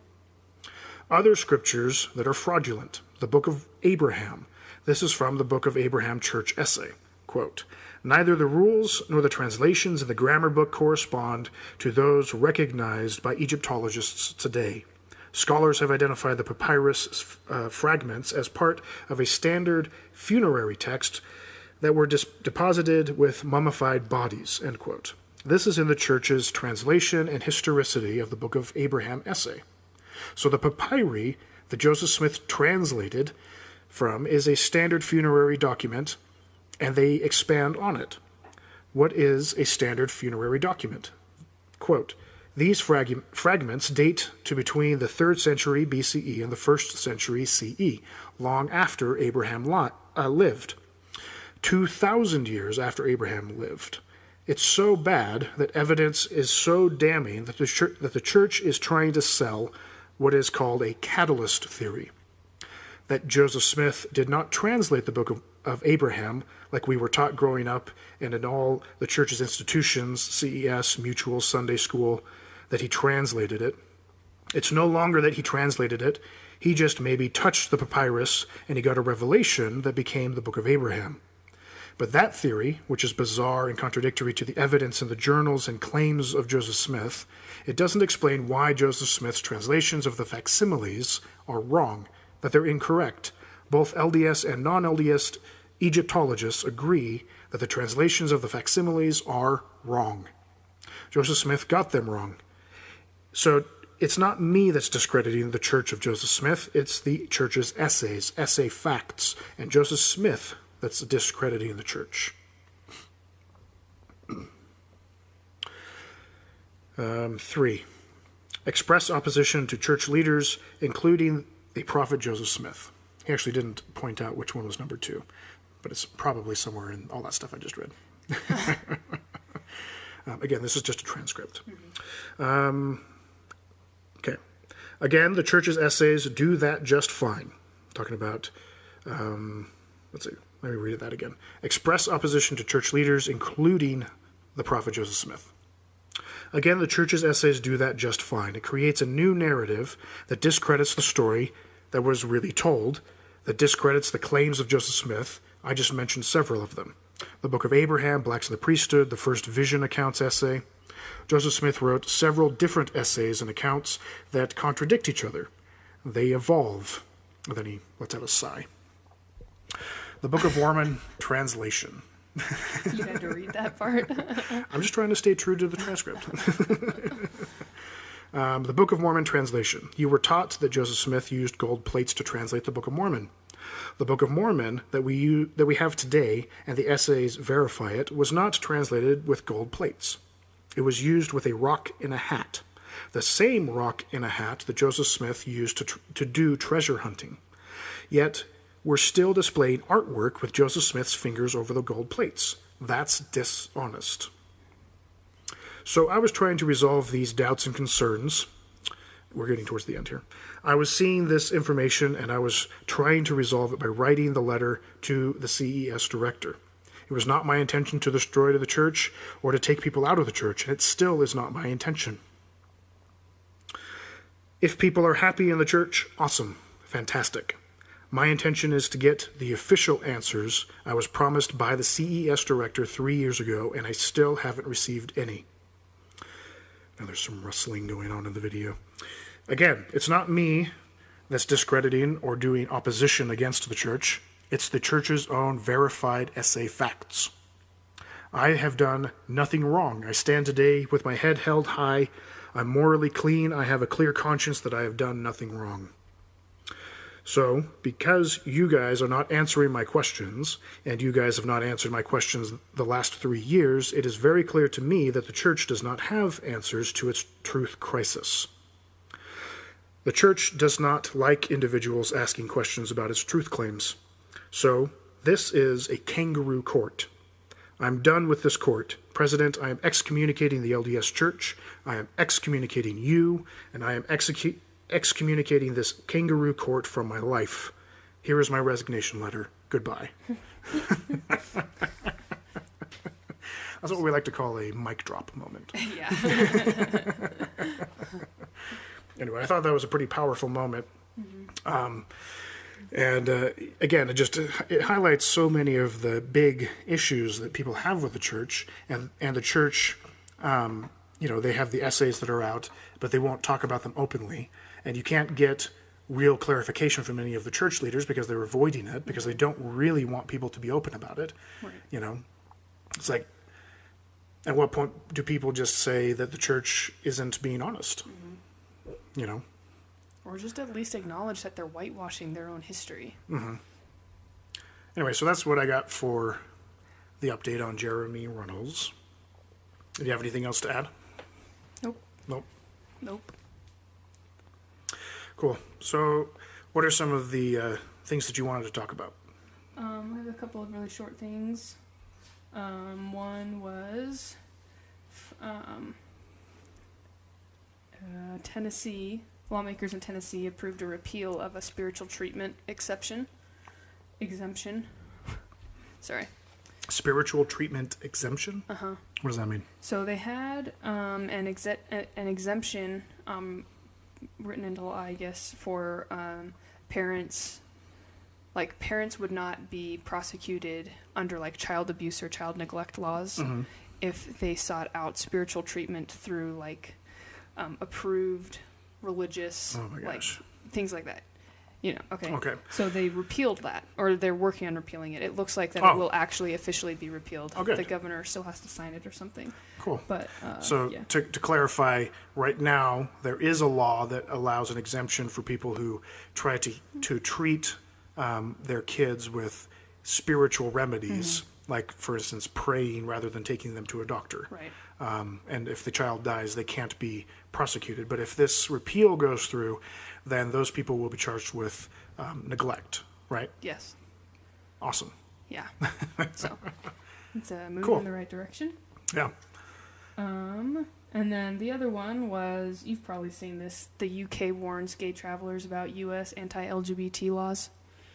S1: Other scriptures that are fraudulent. The Book of Abraham. This is from the Book of Abraham Church Essay. Quote, neither the rules nor the translations in the grammar book correspond to those recognized by Egyptologists today. Scholars have identified the papyrus fragments as part of a standard funerary text that were deposited with mummified bodies, end quote. This is in the Church's translation and historicity of the Book of Abraham Essay. So the papyri that Joseph Smith translated from is a standard funerary document, and they expand on it. What is a standard funerary document? Quote, these fragments date to between the 3rd century BCE and the 1st century CE, long after Abraham lived. 2,000 years after Abraham lived. It's so bad that evidence is so damning that the church is trying to sell what is called a catalyst theory. That Joseph Smith did not translate the Book of Abraham like we were taught growing up and in all the church's institutions, CES, Mutual, Sunday School, that he translated it. It's no longer that he translated it. He just maybe touched the papyrus and he got a revelation that became the Book of Abraham. But that theory, which is bizarre and contradictory to the evidence in the journals and claims of Joseph Smith, it doesn't explain why Joseph Smith's translations of the facsimiles are wrong, that they're incorrect. Both LDS and non-LDS Egyptologists agree that the translations of the facsimiles are wrong. Joseph Smith got them wrong. So it's not me that's discrediting the Church of Joseph Smith, it's the church's essays, essay facts, and Joseph Smith that's discrediting the church. 3. Express opposition to church leaders, including the prophet Joseph Smith. He actually didn't point out which one was number 2, but it's probably somewhere in all that stuff I just read. Again, this is just a transcript. Okay. Again, the church's essays do that just fine. Talking about, let's see, let me read that again. Express opposition to church leaders, including the prophet Joseph Smith. Again, the church's essays do that just fine. It creates a new narrative that discredits the story that was really told, that discredits the claims of Joseph Smith. I just mentioned several of them. The Book of Abraham, Blacks in the Priesthood, the First Vision Accounts essay. Joseph Smith wrote several different essays and accounts that contradict each other. They evolve. And then he lets out a sigh. The Book of Mormon translation.
S2: You had to read that part.
S1: I'm just trying to stay true to the transcript. The Book of Mormon translation. You were taught that Joseph Smith used gold plates to translate the Book of Mormon. The Book of Mormon that we have today, and the essays verify it, was not translated with gold plates. It was used with a rock in a hat. The same rock in a hat that Joseph Smith used to do treasure hunting. Yet, we're still displaying artwork with Joseph Smith's fingers over the gold plates. That's dishonest. So I was trying to resolve these doubts and concerns. We're getting towards the end here. I was seeing this information, and I was trying to resolve it by writing the letter to the CES director. It was not my intention to destroy the church or to take people out of the church, and it still is not my intention. If people are happy in the church, awesome, fantastic. My intention is to get the official answers I was promised by the CES director 3 years ago, and I still haven't received any. Now there's some rustling going on in the video. Again, it's not me that's discrediting or doing opposition against the church. It's the church's own verified essay facts. I have done nothing wrong. I stand today with my head held high. I'm morally clean. I have a clear conscience that I have done nothing wrong. So, because you guys are not answering my questions, and you guys have not answered my questions the last 3 years, it is very clear to me that the church does not have answers to its truth crisis. The church does not like individuals asking questions about its truth claims. So, this is a kangaroo court. I'm done with this court. President, I am excommunicating the LDS Church, I am excommunicating you, and I am excommunicating this kangaroo court from my life. Here is my resignation letter. Goodbye. That's what we like to call a mic drop moment.
S2: Yeah.
S1: Anyway, I thought that was a pretty powerful moment. Mm-hmm. Again, it highlights so many of the big issues that people have with the church, and the church, they have the essays that are out, but they won't talk about them openly, and you can't get real clarification from any of the church leaders because they're avoiding it, because they don't really want people to be open about it. Right. It's like, at what point do people just say that the church isn't being honest? Mm-hmm.
S2: Or just at least acknowledge that they're whitewashing their own history.
S1: Mm-hmm. Anyway, so that's what I got for the update on Jeremy Runnells. Do you have anything else to add?
S2: Nope.
S1: Cool. So what are some of the things that you wanted to talk about?
S2: I have a couple of really short things. One was Tennessee. Lawmakers in Tennessee approved a repeal of a spiritual treatment exemption. Sorry.
S1: Spiritual treatment exemption?
S2: Uh-huh.
S1: What does that mean?
S2: So they had an exemption written into law, I guess, for parents. Like, parents would not be prosecuted under, like, child abuse or child neglect laws if they sought out spiritual treatment through, like, approved religious, like, things like that. Okay. So they repealed that, or they're working on repealing it. It looks like that it will actually officially be repealed. The governor still has to sign it or something. Cool. But
S1: to clarify, right now there is a law that allows an exemption for people who try to treat their kids with spiritual remedies, like, for instance, praying rather than taking them to a doctor.
S2: Right.
S1: And if the child dies, they can't be prosecuted. But if this repeal goes through, then those people will be charged with neglect, right?
S2: Yes.
S1: Awesome.
S2: Yeah. So it's a move in the right direction.
S1: Yeah.
S2: And then the other one was, you've probably seen this, the UK warns gay travelers about US anti-LGBT laws.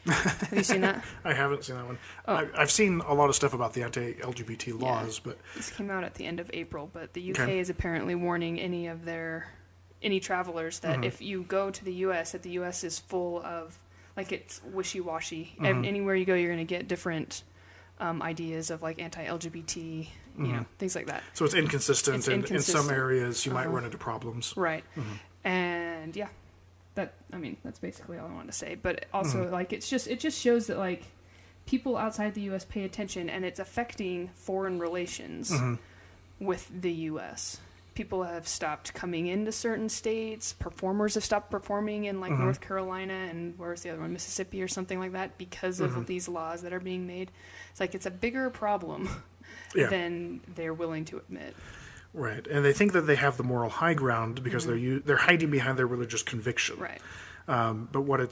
S2: Have you seen that?
S1: I haven't seen that one. I've seen a lot of stuff about the anti-LGBT laws, but
S2: this came out at the end of April. But the UK is apparently warning any travelers that if you go to the US, that the US is full of, like, it's wishy-washy. Anywhere you go, you're going to get different ideas of, like, anti-LGBT, things like that.
S1: So it's inconsistent, and in some areas you might run into problems.
S2: Right. And yeah. That's basically all I wanted to say. But also, like, it just shows that, like, people outside the U.S. pay attention, and it's affecting foreign relations with the U.S. People have stopped coming into certain states. Performers have stopped performing in, like, North Carolina and where's the other one, Mississippi or something like that, because of these laws that are being made. It's like it's a bigger problem than they're willing to admit.
S1: Right, and they think that they have the moral high ground because they're hiding behind their religious conviction.
S2: Right.
S1: But what I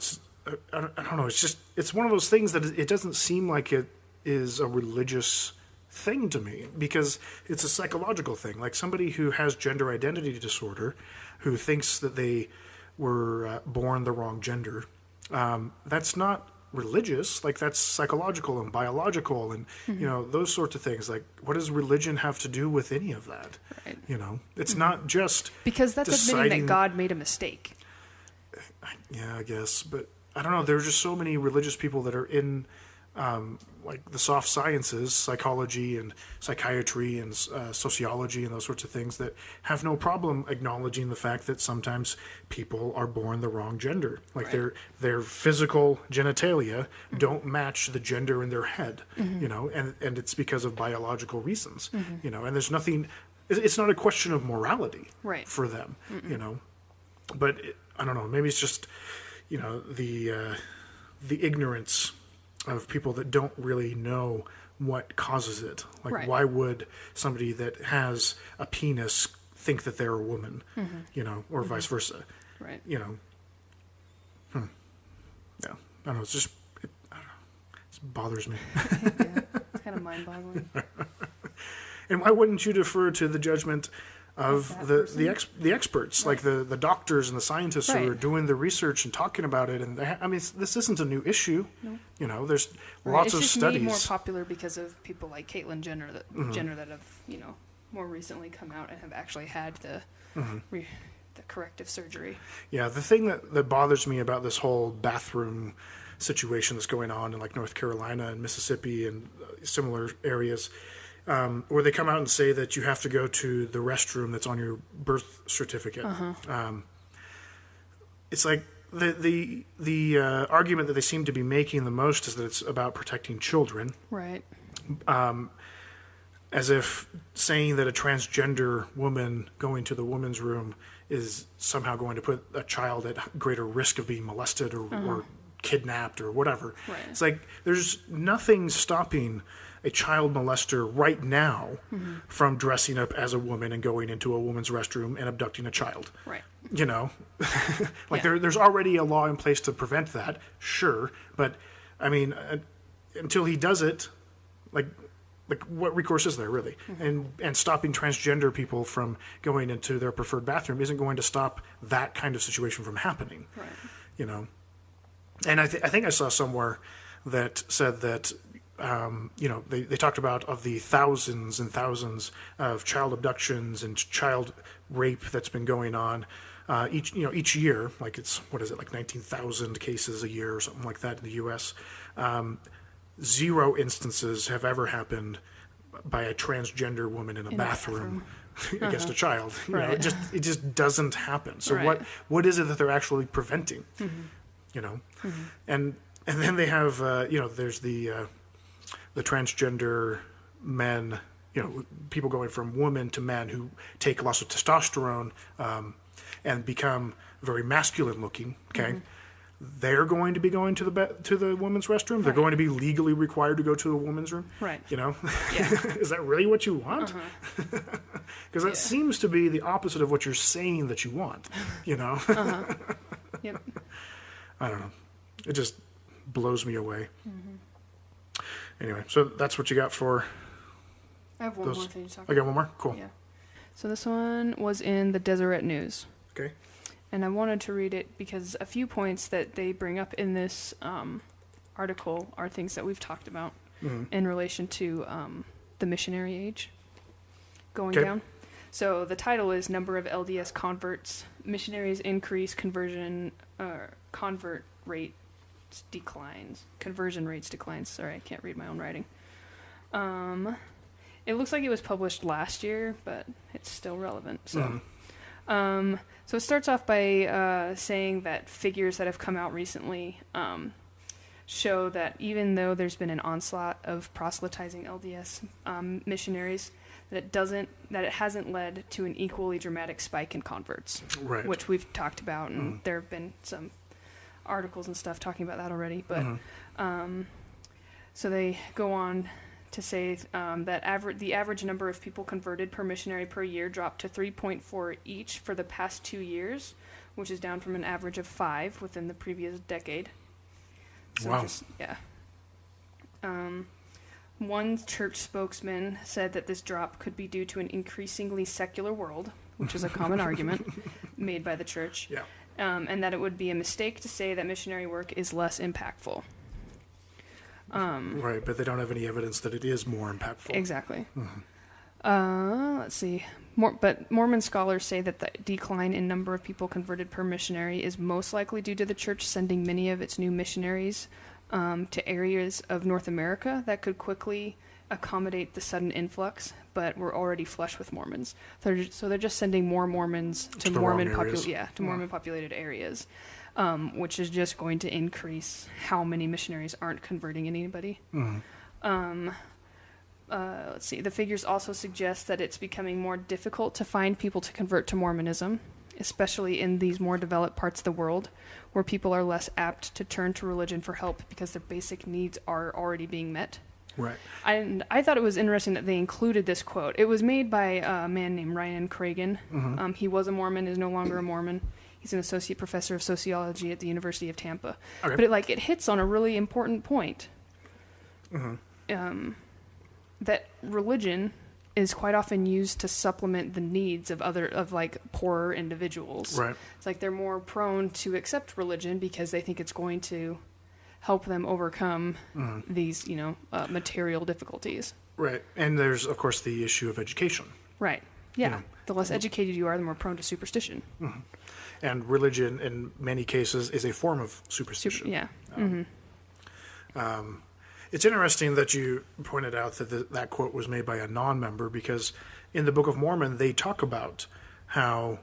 S1: don't know. It's one of those things that it doesn't seem like it is a religious thing to me, because it's a psychological thing. Like somebody who has gender identity disorder, who thinks that they were born the wrong gender, that's not religious. Like that's psychological and biological and those sorts of things. Like what does religion have to do with any of that?
S2: Right.
S1: It's not just
S2: because that's admitting that God made a mistake.
S1: Yeah, I guess, but I don't know. There are just so many religious people that are in like the soft sciences, psychology and psychiatry and sociology and those sorts of things, that have no problem acknowledging the fact that sometimes people are born the wrong gender. Like their physical genitalia don't match the gender in their head, and it's because of biological reasons, and there's nothing, it's not a question of morality for them, but I don't know, maybe it's just, the ignorance of people that don't really know what causes it. Like, why would somebody that has a penis think that they're a woman, or vice versa?
S2: Right.
S1: Yeah. I don't know. It's just, I don't know. It bothers me.
S2: Yeah, it's kind of mind-boggling.
S1: And why wouldn't you defer to the judgment of the experts, like the doctors and the scientists who are doing the research and talking about it? And this isn't a new issue. No. There's lots of studies. It's just made
S2: more popular because of people like Caitlyn Jenner that have more recently come out and have actually had the corrective surgery. Yeah, the thing
S1: that bothers me about this whole bathroom situation that's going on in like North Carolina and Mississippi and similar areas, where they come out and say that you have to go to the restroom that's on your birth certificate. It's like the argument that they seem to be making the most is that it's about protecting children.
S2: Right.
S1: As if saying that a transgender woman going to the women's room is somehow going to put a child at greater risk of being molested or kidnapped or whatever.
S2: Right.
S1: It's like there's nothing stopping a child molester right now from dressing up as a woman and going into a woman's restroom and abducting a child.
S2: Right.
S1: There's already a law in place to prevent that, sure, but I mean, until he does it, like what recourse is there really? And stopping transgender people from going into their preferred bathroom isn't going to stop that kind of situation from happening.
S2: Right.
S1: And I think I saw somewhere that said that they talked about of the thousands and thousands of child abductions and child rape that's been going on each year. Like it's, like 19,000 cases a year or something like that in the U.S. 0 instances have ever happened by a transgender woman in a bathroom against a child. It just doesn't happen. So what is it that they're actually preventing? And then they have there's the transgender men, people going from woman to man who take lots of testosterone and become very masculine looking. Okay, they're going to be going to the women's restroom. They're going to be legally required to go to a woman's room.
S2: Right.
S1: Is that really what you want? Because that seems to be the opposite of what you're saying that you want.
S2: Yep.
S1: I don't know. It just blows me away. Anyway, so that's what you got for.
S2: I have one more thing to talk about.
S1: I got one more? Cool.
S2: Yeah. So this one was in the Deseret News.
S1: Okay.
S2: And I wanted to read it because a few points that they bring up in this article are things that we've talked about in relation to the missionary age going down. So the title is Number of LDS Converts, Missionaries Increase, Conversion Rates Declines. Sorry, I can't read my own writing. It looks like it was published last year, but it's still relevant. So, so it starts off by saying that figures that have come out recently show that even though there's been an onslaught of proselytizing LDS missionaries, that it hasn't led to an equally dramatic spike in converts, which we've talked about, and there have been some articles and stuff talking about that already. But so they go on to say that the average number of people converted per missionary per year dropped to 3.4 each for the past 2 years, which is down from an average of 5 within the previous decade. So
S1: wow.
S2: One church spokesman said that this drop could be due to an increasingly secular world, which is a common argument made by the church,
S1: Yeah.
S2: And that it would be a mistake to say that missionary work is less impactful.
S1: Right, but they don't have any evidence that it is more impactful.
S2: Exactly. Let's see. But Mormon scholars say that the decline in number of people converted per missionary is most likely due to the church sending many of its new missionaries to areas of North America that could quickly accommodate the sudden influx, but were already flush with Mormons. So they're just sending more Mormons to Mormon populated areas, which is just going to increase how many missionaries aren't converting anybody. Let's see. The figures also suggest that it's becoming more difficult to find people to convert to Mormonism, especially in these more developed parts of the world, where people are less apt to turn to religion for help because their basic needs are already being met.
S1: Right.
S2: And I thought it was interesting that they included this quote. It was made by a man named Ryan Cragen. He was a Mormon, is no longer a Mormon. He's an associate professor of sociology at the University of Tampa.
S1: Okay.
S2: But it hits on a really important point. That religion is quite often used to supplement the needs of poorer individuals.
S1: Right.
S2: It's like they're more prone to accept religion because they think it's going to help them overcome these, material difficulties.
S1: Right. And there's, of course, the issue of education.
S2: Right. Yeah. The less educated you are, the more prone to superstition.
S1: And religion, in many cases, is a form of superstition. It's interesting that you pointed out that that quote was made by a non-member, because in the Book of Mormon, they talk about how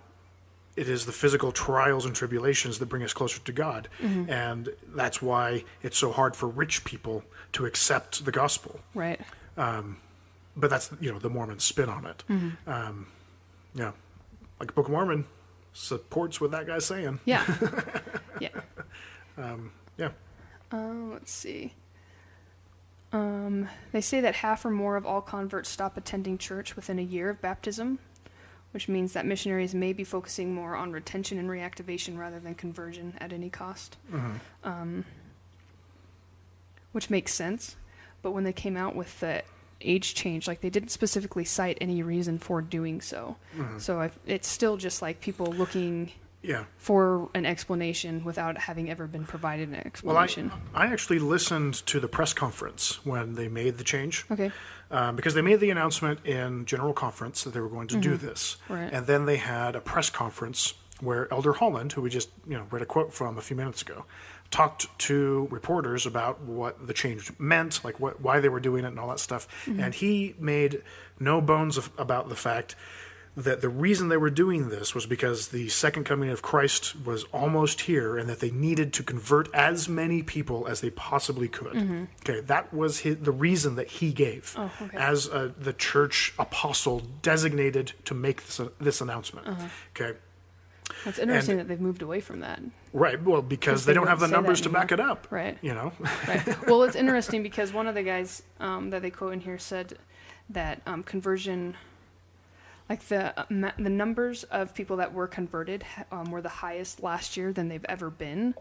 S1: it is the physical trials and tribulations that bring us closer to God. And that's why it's so hard for rich people to accept the gospel.
S2: Right.
S1: But that's, the Mormon spin on it. Yeah. Like the Book of Mormon supports what that guy's saying.
S2: Yeah. Yeah.
S1: Yeah.
S2: Let's see. They say that half or more of all converts stop attending church within a year of baptism, which means that missionaries may be focusing more on retention and reactivation rather than conversion at any cost. Which makes sense. But when they came out with the age change, they didn't specifically cite any reason for doing so. So it's still just people looking for an explanation without having ever been provided an explanation.
S1: Well, I actually listened to the press conference when they made the change.
S2: Okay.
S1: Because they made the announcement in General Conference that they were going to do this.
S2: Right.
S1: And then they had a press conference where Elder Holland, who we just read a quote from a few minutes ago, talked to reporters about what the change meant, why they were doing it and all that stuff. And he made no bones about the fact that the reason they were doing this was because the second coming of Christ was almost here, and that they needed to convert as many people as they possibly could. Okay, that was the reason that he gave as the church apostle designated to make this announcement. Okay.
S2: It's interesting that they've moved away from that.
S1: Right, well, because they don't have the numbers to back it up.
S2: Right.
S1: Right.
S2: Well, it's interesting because one of the guys that they quote in here said that conversion... the numbers of people that were converted were the highest last year than they've ever been,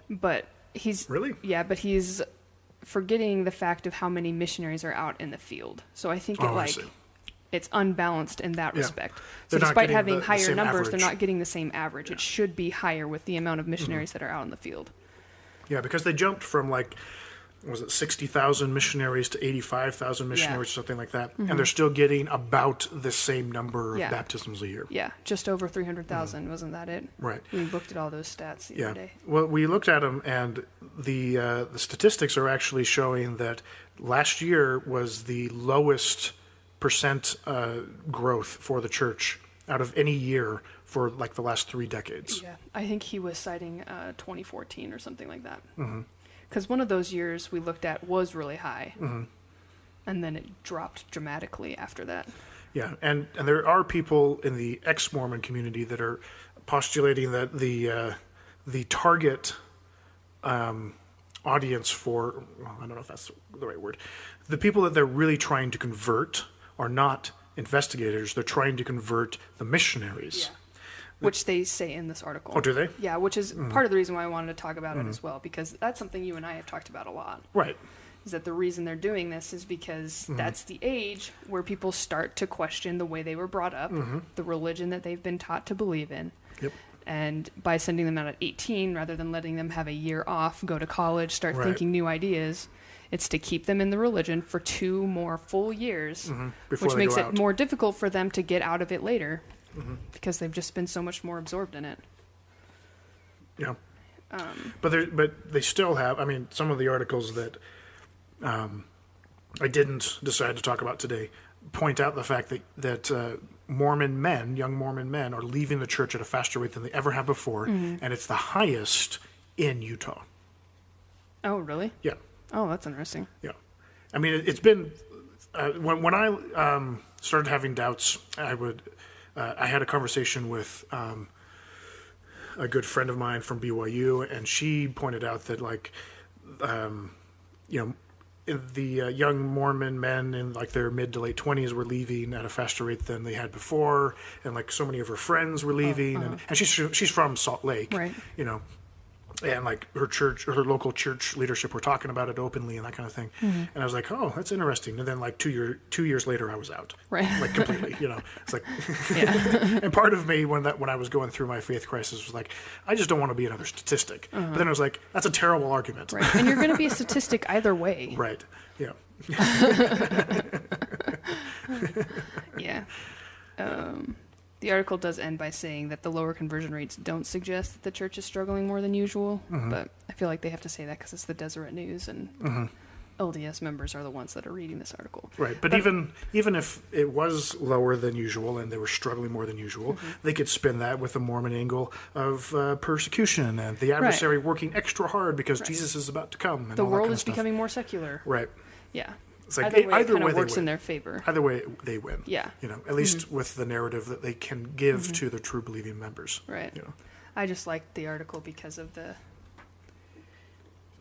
S2: but he's he's forgetting the fact of how many missionaries are out in the field. So I think it's unbalanced in that respect. So despite having higher numbers, they're not getting the same average. It should be higher with the amount of missionaries that are out in the field. Yeah,
S1: because they jumped from 60,000 missionaries to 85,000 missionaries, or something like that. And they're still getting about the same number of baptisms a year.
S2: Yeah, just over 300,000, wasn't that it?
S1: Right.
S2: We looked at all those stats the other day.
S1: Well, we looked at them, and the statistics are actually showing that last year was the lowest percent growth for the church out of any year for the last 3 decades.
S2: Yeah, I think he was citing 2014 or something like that. Because one of those years we looked at was really high, and then it dropped dramatically after that.
S1: Yeah, and there are people in the ex-Mormon community that are postulating that the target audience for, I don't know if that's the right word, the people that they're really trying to convert are not investigators. They're trying to convert the missionaries.
S2: Yeah. Which they say in this article.
S1: Oh, do they?
S2: Yeah, which is part of the reason why I wanted to talk about it as well, because that's something you and I have talked about a lot.
S1: Right.
S2: is that the reason they're doing this is because that's the age where people start to question the way they were brought up, the religion that they've been taught to believe in.
S1: Yep.
S2: And by sending them out at 18, rather than letting them have a year off, go to college, start thinking new ideas, it's to keep them in the religion for 2 more full years, which makes it more difficult for them to get out of it later because they've just been so much more absorbed in it.
S1: Yeah. But they still have, I mean, some of the articles that I didn't decide to talk about today point out the fact that Mormon men, young Mormon men, are leaving the church at a faster rate than they ever have before, and it's the highest in Utah.
S2: Oh, really?
S1: Yeah.
S2: Oh, that's interesting.
S1: Yeah. I mean, it's been, when I started having doubts, I had a conversation with a good friend of mine from BYU, and she pointed out that, like, the young Mormon men in like their mid to late 20s were leaving at a faster rate than they had before, and like so many of her friends were leaving, and she's from Salt Lake,
S2: right?
S1: And like her church, or her local church leadership were talking about it openly and that kind of thing. And I was like, oh, that's interesting. And then like 2 years later, I was out,
S2: right?
S1: Like completely, It's like, and part of me when I was going through my faith crisis was like, I just don't want to be another statistic. But then I was like, that's a terrible argument,
S2: right? And you're going to be a statistic either way,
S1: right? Yeah.
S2: Yeah. The article does end by saying that the lower conversion rates don't suggest that the church is struggling more than usual, but I feel like they have to say that because it's the Deseret News, and LDS members are the ones that are reading this article.
S1: Right, but even if it was lower than usual and they were struggling more than usual, they could spin that with the Mormon angle of persecution and the adversary working extra hard because Jesus is about to come. And
S2: the
S1: all that
S2: world
S1: kind of
S2: is
S1: stuff.
S2: becoming more secular.
S1: Right.
S2: Yeah.
S1: It's like
S2: either way, it
S1: they
S2: works
S1: win.
S2: in their favor.
S1: Either way, they win.
S2: Yeah.
S1: At least with the narrative that they can give to the true believing members.
S2: Right. I just liked the article because of the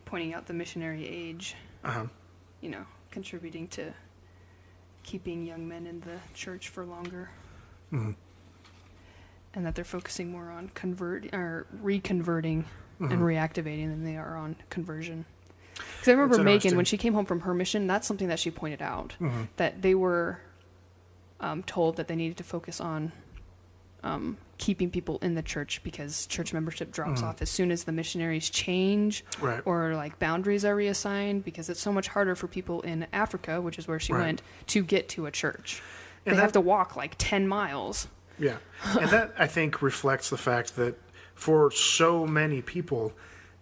S2: pointing out the missionary age. Contributing to keeping young men in the church for longer. And that they're focusing more on reconverting and reactivating than they are on conversion. Because I remember Megan, when she came home from her mission, that's something that she pointed out, that they were told that they needed to focus on keeping people in the church because church membership drops off as soon as the missionaries change or like boundaries are reassigned, because it's so much harder for people in Africa, which is where she went, to get to a church. They have to walk like 10 miles.
S1: Yeah. And that, I think, reflects the fact that for so many people,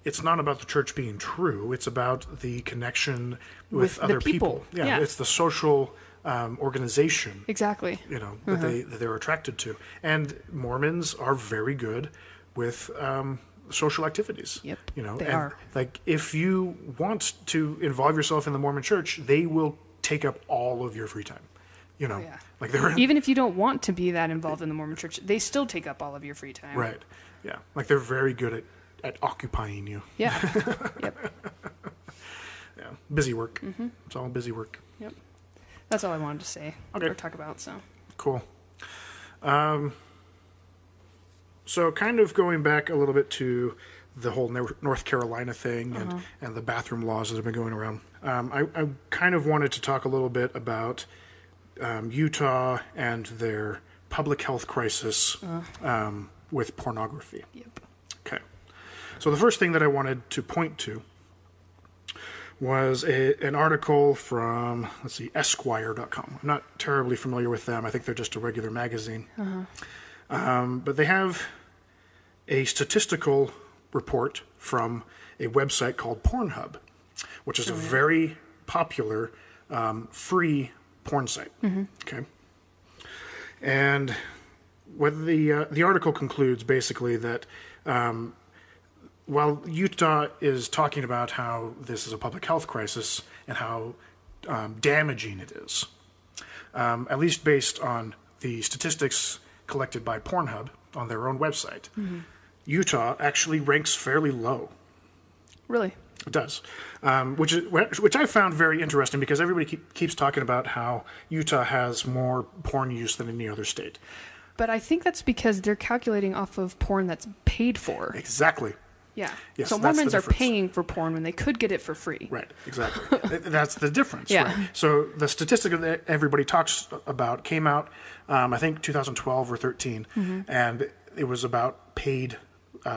S1: it's not about the church being true. It's about the connection with other people. Yeah, it's the social organization.
S2: Exactly.
S1: That they're attracted to. And Mormons are very good with social activities.
S2: Yep.
S1: They are. Like, if you want to involve yourself in the Mormon Church, they will take up all of your free time. Like
S2: even if you don't want to be that involved in the Mormon Church, they still take up all of your free time.
S1: Right. Yeah. Like, they're very good at occupying you.
S2: Yeah. Yep.
S1: Yeah. Busy work. It's all busy work.
S2: Yep. That's all I wanted to say or talk about. So
S1: cool. So kind of going back a little bit to the whole North Carolina thing and the bathroom laws that have been going around. I kind of wanted to talk a little bit about Utah and their public health crisis with pornography.
S2: Yep.
S1: Okay. So the first thing that I wanted to point to was an article from, Esquire.com. I'm not terribly familiar with them. I think they're just a regular magazine. But they have a statistical report from a website called Pornhub, which is a very popular free porn site. Okay. And what the article concludes basically that while Utah is talking about how this is a public health crisis and how damaging it is, at least based on the statistics collected by Pornhub on their own website, Utah actually ranks fairly low.
S2: Really?
S1: It does, which I found very interesting because everybody keeps talking about how Utah has more porn use than any other state.
S2: But I think that's because they're calculating off of porn that's paid for.
S1: Exactly.
S2: Yeah.
S1: Yes,
S2: So
S1: that's the
S2: Mormons are
S1: difference.
S2: paying for porn when they could get it for free.
S1: Right, exactly. That's the difference.
S2: Yeah.
S1: Right? So the statistic that everybody talks about came out, I think, 2012 or 13, and it was about paid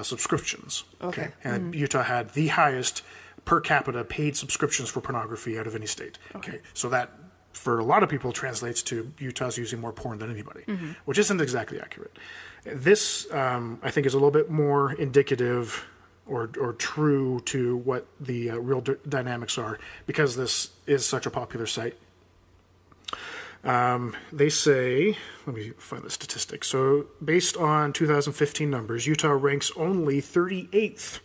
S1: subscriptions.
S2: Okay.
S1: And Utah had the highest per capita paid subscriptions for pornography out of any state. Okay. So that, for a lot of people, translates to Utah's using more porn than anybody, which isn't exactly accurate. This, I think, is a little bit more indicative or true to what the real dynamics are, because this is such a popular site. They say, let me find the statistic. So based on 2015 numbers, Utah ranks only 38th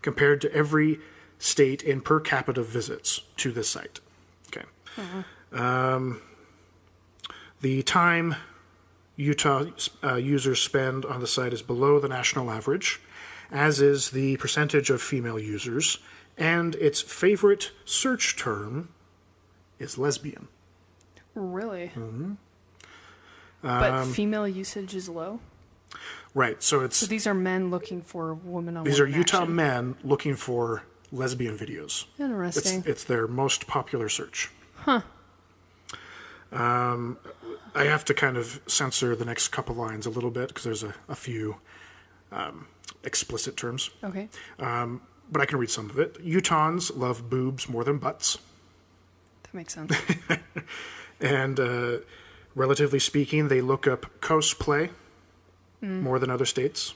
S1: compared to every state in per capita visits to this site. Okay. The time Utah users spend on the site is below the national average, as is the percentage of female users, and its favorite search term is lesbian.
S2: Really? But female usage is low?
S1: Right, so
S2: these are men looking for woman on
S1: these are
S2: woman
S1: Utah
S2: action.
S1: men looking for lesbian videos.
S2: Interesting.
S1: It's their most popular search.
S2: Huh.
S1: I have to kind of censor the next couple lines a little bit because there's a few explicit terms.
S2: Okay.
S1: But I can read some of it. Utahns love boobs more than butts.
S2: That makes sense.
S1: And relatively speaking, they look up cosplay more than other states.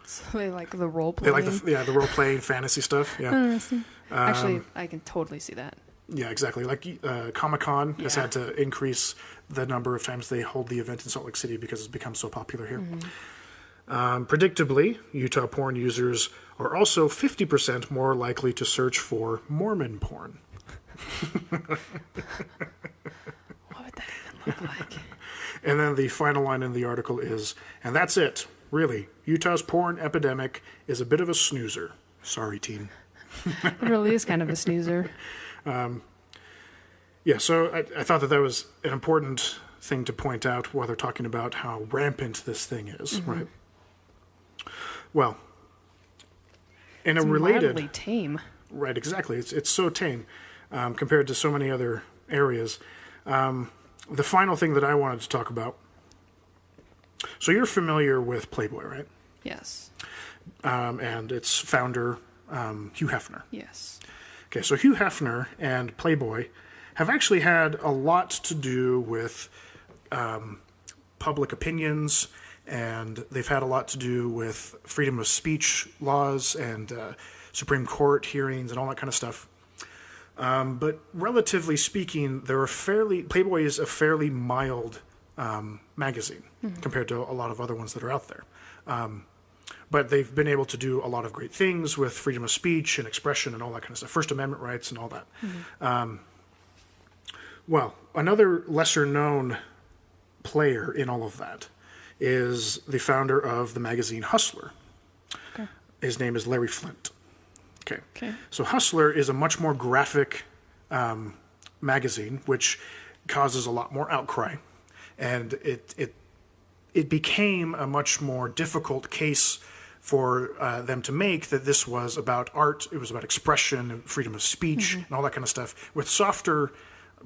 S2: So they like the role
S1: They
S2: playing.
S1: like the role-playing fantasy stuff. Yeah.
S2: Interesting. Actually, I can totally see that.
S1: Yeah, exactly. Like Comic-Con has
S2: Yeah.
S1: had to increase the number of times they hold the event in Salt Lake City because it's become so popular here. Predictably, Utah porn users are also 50% more likely to search for Mormon porn.
S2: What would that even look like?
S1: And then the final line in the article is, and that's it, really. Utah's porn epidemic is a bit of a snoozer. Sorry, teen.
S2: It really is kind of a snoozer.
S1: Yeah, so I thought that was an important thing to point out while they're talking about how rampant this thing is, right? Well, in
S2: It's
S1: a related...
S2: mildly tame.
S1: Right, exactly. It's so tame compared to so many other areas. The final thing that I wanted to talk about... So you're familiar with Playboy, right?
S2: Yes.
S1: And its founder, Hugh Hefner.
S2: Yes.
S1: Okay, so Hugh Hefner and Playboy have actually had a lot to do with public opinions, and they've had a lot to do with freedom of speech laws and Supreme Court hearings and all that kind of stuff. But relatively speaking, Playboy is a fairly mild magazine compared to a lot of other ones that are out there. But they've been able to do a lot of great things with freedom of speech and expression and all that kind of stuff, First Amendment rights and all that. Well, another lesser-known player in all of that is the founder of the magazine Hustler.
S2: Okay.
S1: His name is Larry Flynt.
S2: Okay.
S1: So Hustler is a much more graphic magazine, which causes a lot more outcry, and it became a much more difficult case for them to make, that this was about art, it was about expression and freedom of speech and all that kind of stuff. With softer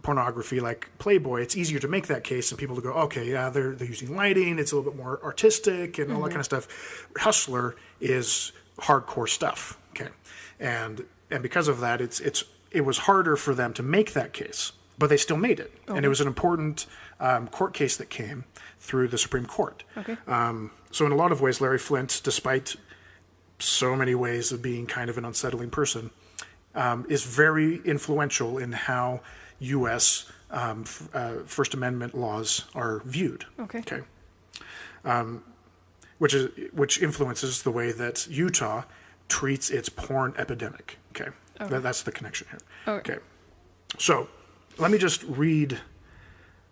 S1: pornography like Playboy, it's easier to make that case and people to go, okay, yeah, they're using lighting, it's a little bit more artistic and all that kind of stuff. Hustler is hardcore stuff, okay, and because of that, it was harder for them to make that case, but they still made it, and it was an important court case that came through the Supreme Court.
S2: Okay.
S1: So in a lot of ways, Larry Flynt, despite so many ways of being kind of an unsettling person, is very influential in how U.S. First Amendment laws are viewed.
S2: Okay.
S1: Which influences the way that Utah treats its porn epidemic. Okay. That's the connection here. Okay. So let me just read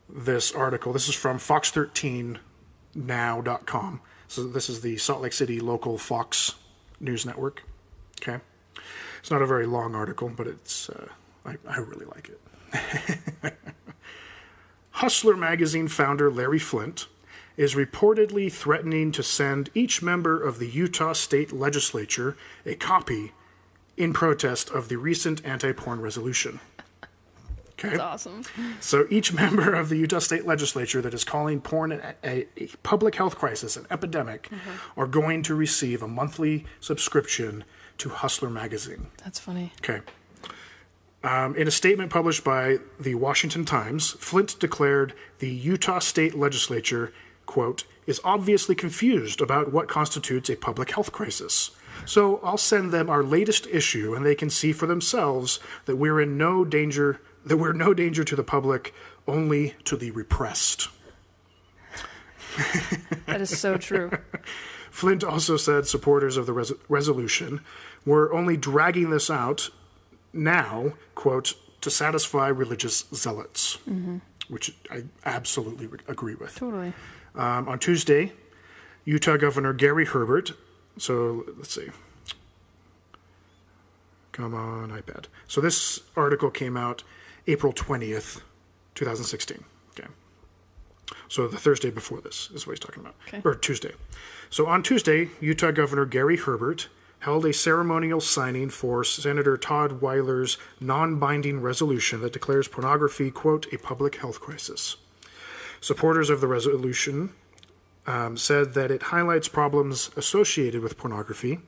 S1: this article. This is from Fox13now.com. So this is the Salt Lake City local Fox News Network. Okay. It's not a very long article, but it's I really like it. Hustler magazine founder Larry Flynt, is reportedly threatening to send each member of the Utah State Legislature a copy in protest of the recent anti-porn resolution. Okay.
S2: That's awesome.
S1: So each member of the Utah State Legislature that is calling porn a public health crisis, an epidemic, are going to receive a monthly subscription to Hustler magazine.
S2: That's funny.
S1: Okay. In a statement published by the Washington Times, Flint declared the Utah State Legislature, quote, is obviously confused about what constitutes a public health crisis. So I'll send them our latest issue and they can see for themselves that we're no danger to the public, only to the repressed.
S2: That is so true.
S1: Flint also said supporters of the resolution were only dragging this out now, quote, to satisfy religious zealots, which I absolutely agree with.
S2: Totally.
S1: On Tuesday, Utah Governor Gary Herbert, so let's see. Come on, iPad. So this article came out April 20th, 2016. Okay. So the Thursday before this is what he's talking about.
S2: Okay.
S1: Or Tuesday. So on Tuesday, Utah Governor Gary Herbert held a ceremonial signing for Senator Todd Weiler's non-binding resolution that declares pornography, quote, a public health crisis. Supporters of the resolution said that it highlights problems associated with pornography,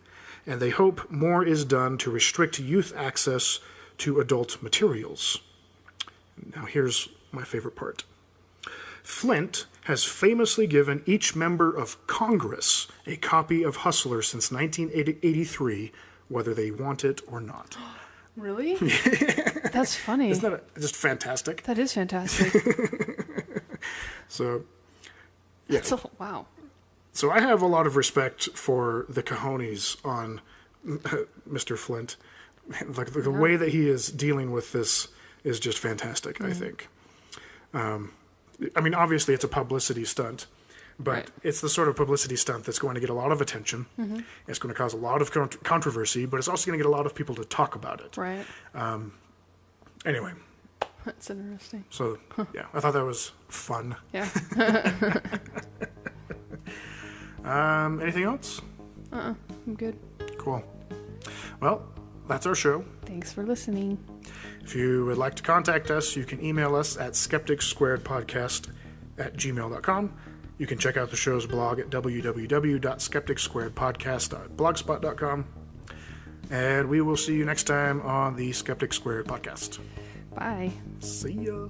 S1: and they hope more is done to restrict youth access to adult materials. Now here's my favorite part. Flint has famously given each member of Congress a copy of Hustler since 1983, whether they want it or not.
S2: Really? That's funny.
S1: Isn't that just fantastic?
S2: That is fantastic.
S1: So, yeah.
S2: Wow.
S1: So I have a lot of respect for the cojones on Mr. Flint. Like the way that he is dealing with this is just fantastic, I think. I mean, obviously it's a publicity stunt, but it's the sort of publicity stunt that's going to get a lot of attention. It's going to cause a lot of controversy, but it's also going to get a lot of people to talk about it.
S2: Right.
S1: Anyway.
S2: That's interesting.
S1: So, yeah, I thought that was fun.
S2: Yeah.
S1: Anything else?
S2: I'm good.
S1: Cool. Well, that's our show.
S2: Thanks for listening.
S1: If you would like to contact us, you can email us at skepticsquaredpodcast@gmail.com. You can check out the show's blog at www.skepticsquaredpodcast.blogspot.com. And we will see you next time on the Skeptic Squared podcast.
S2: Bye.
S1: See ya.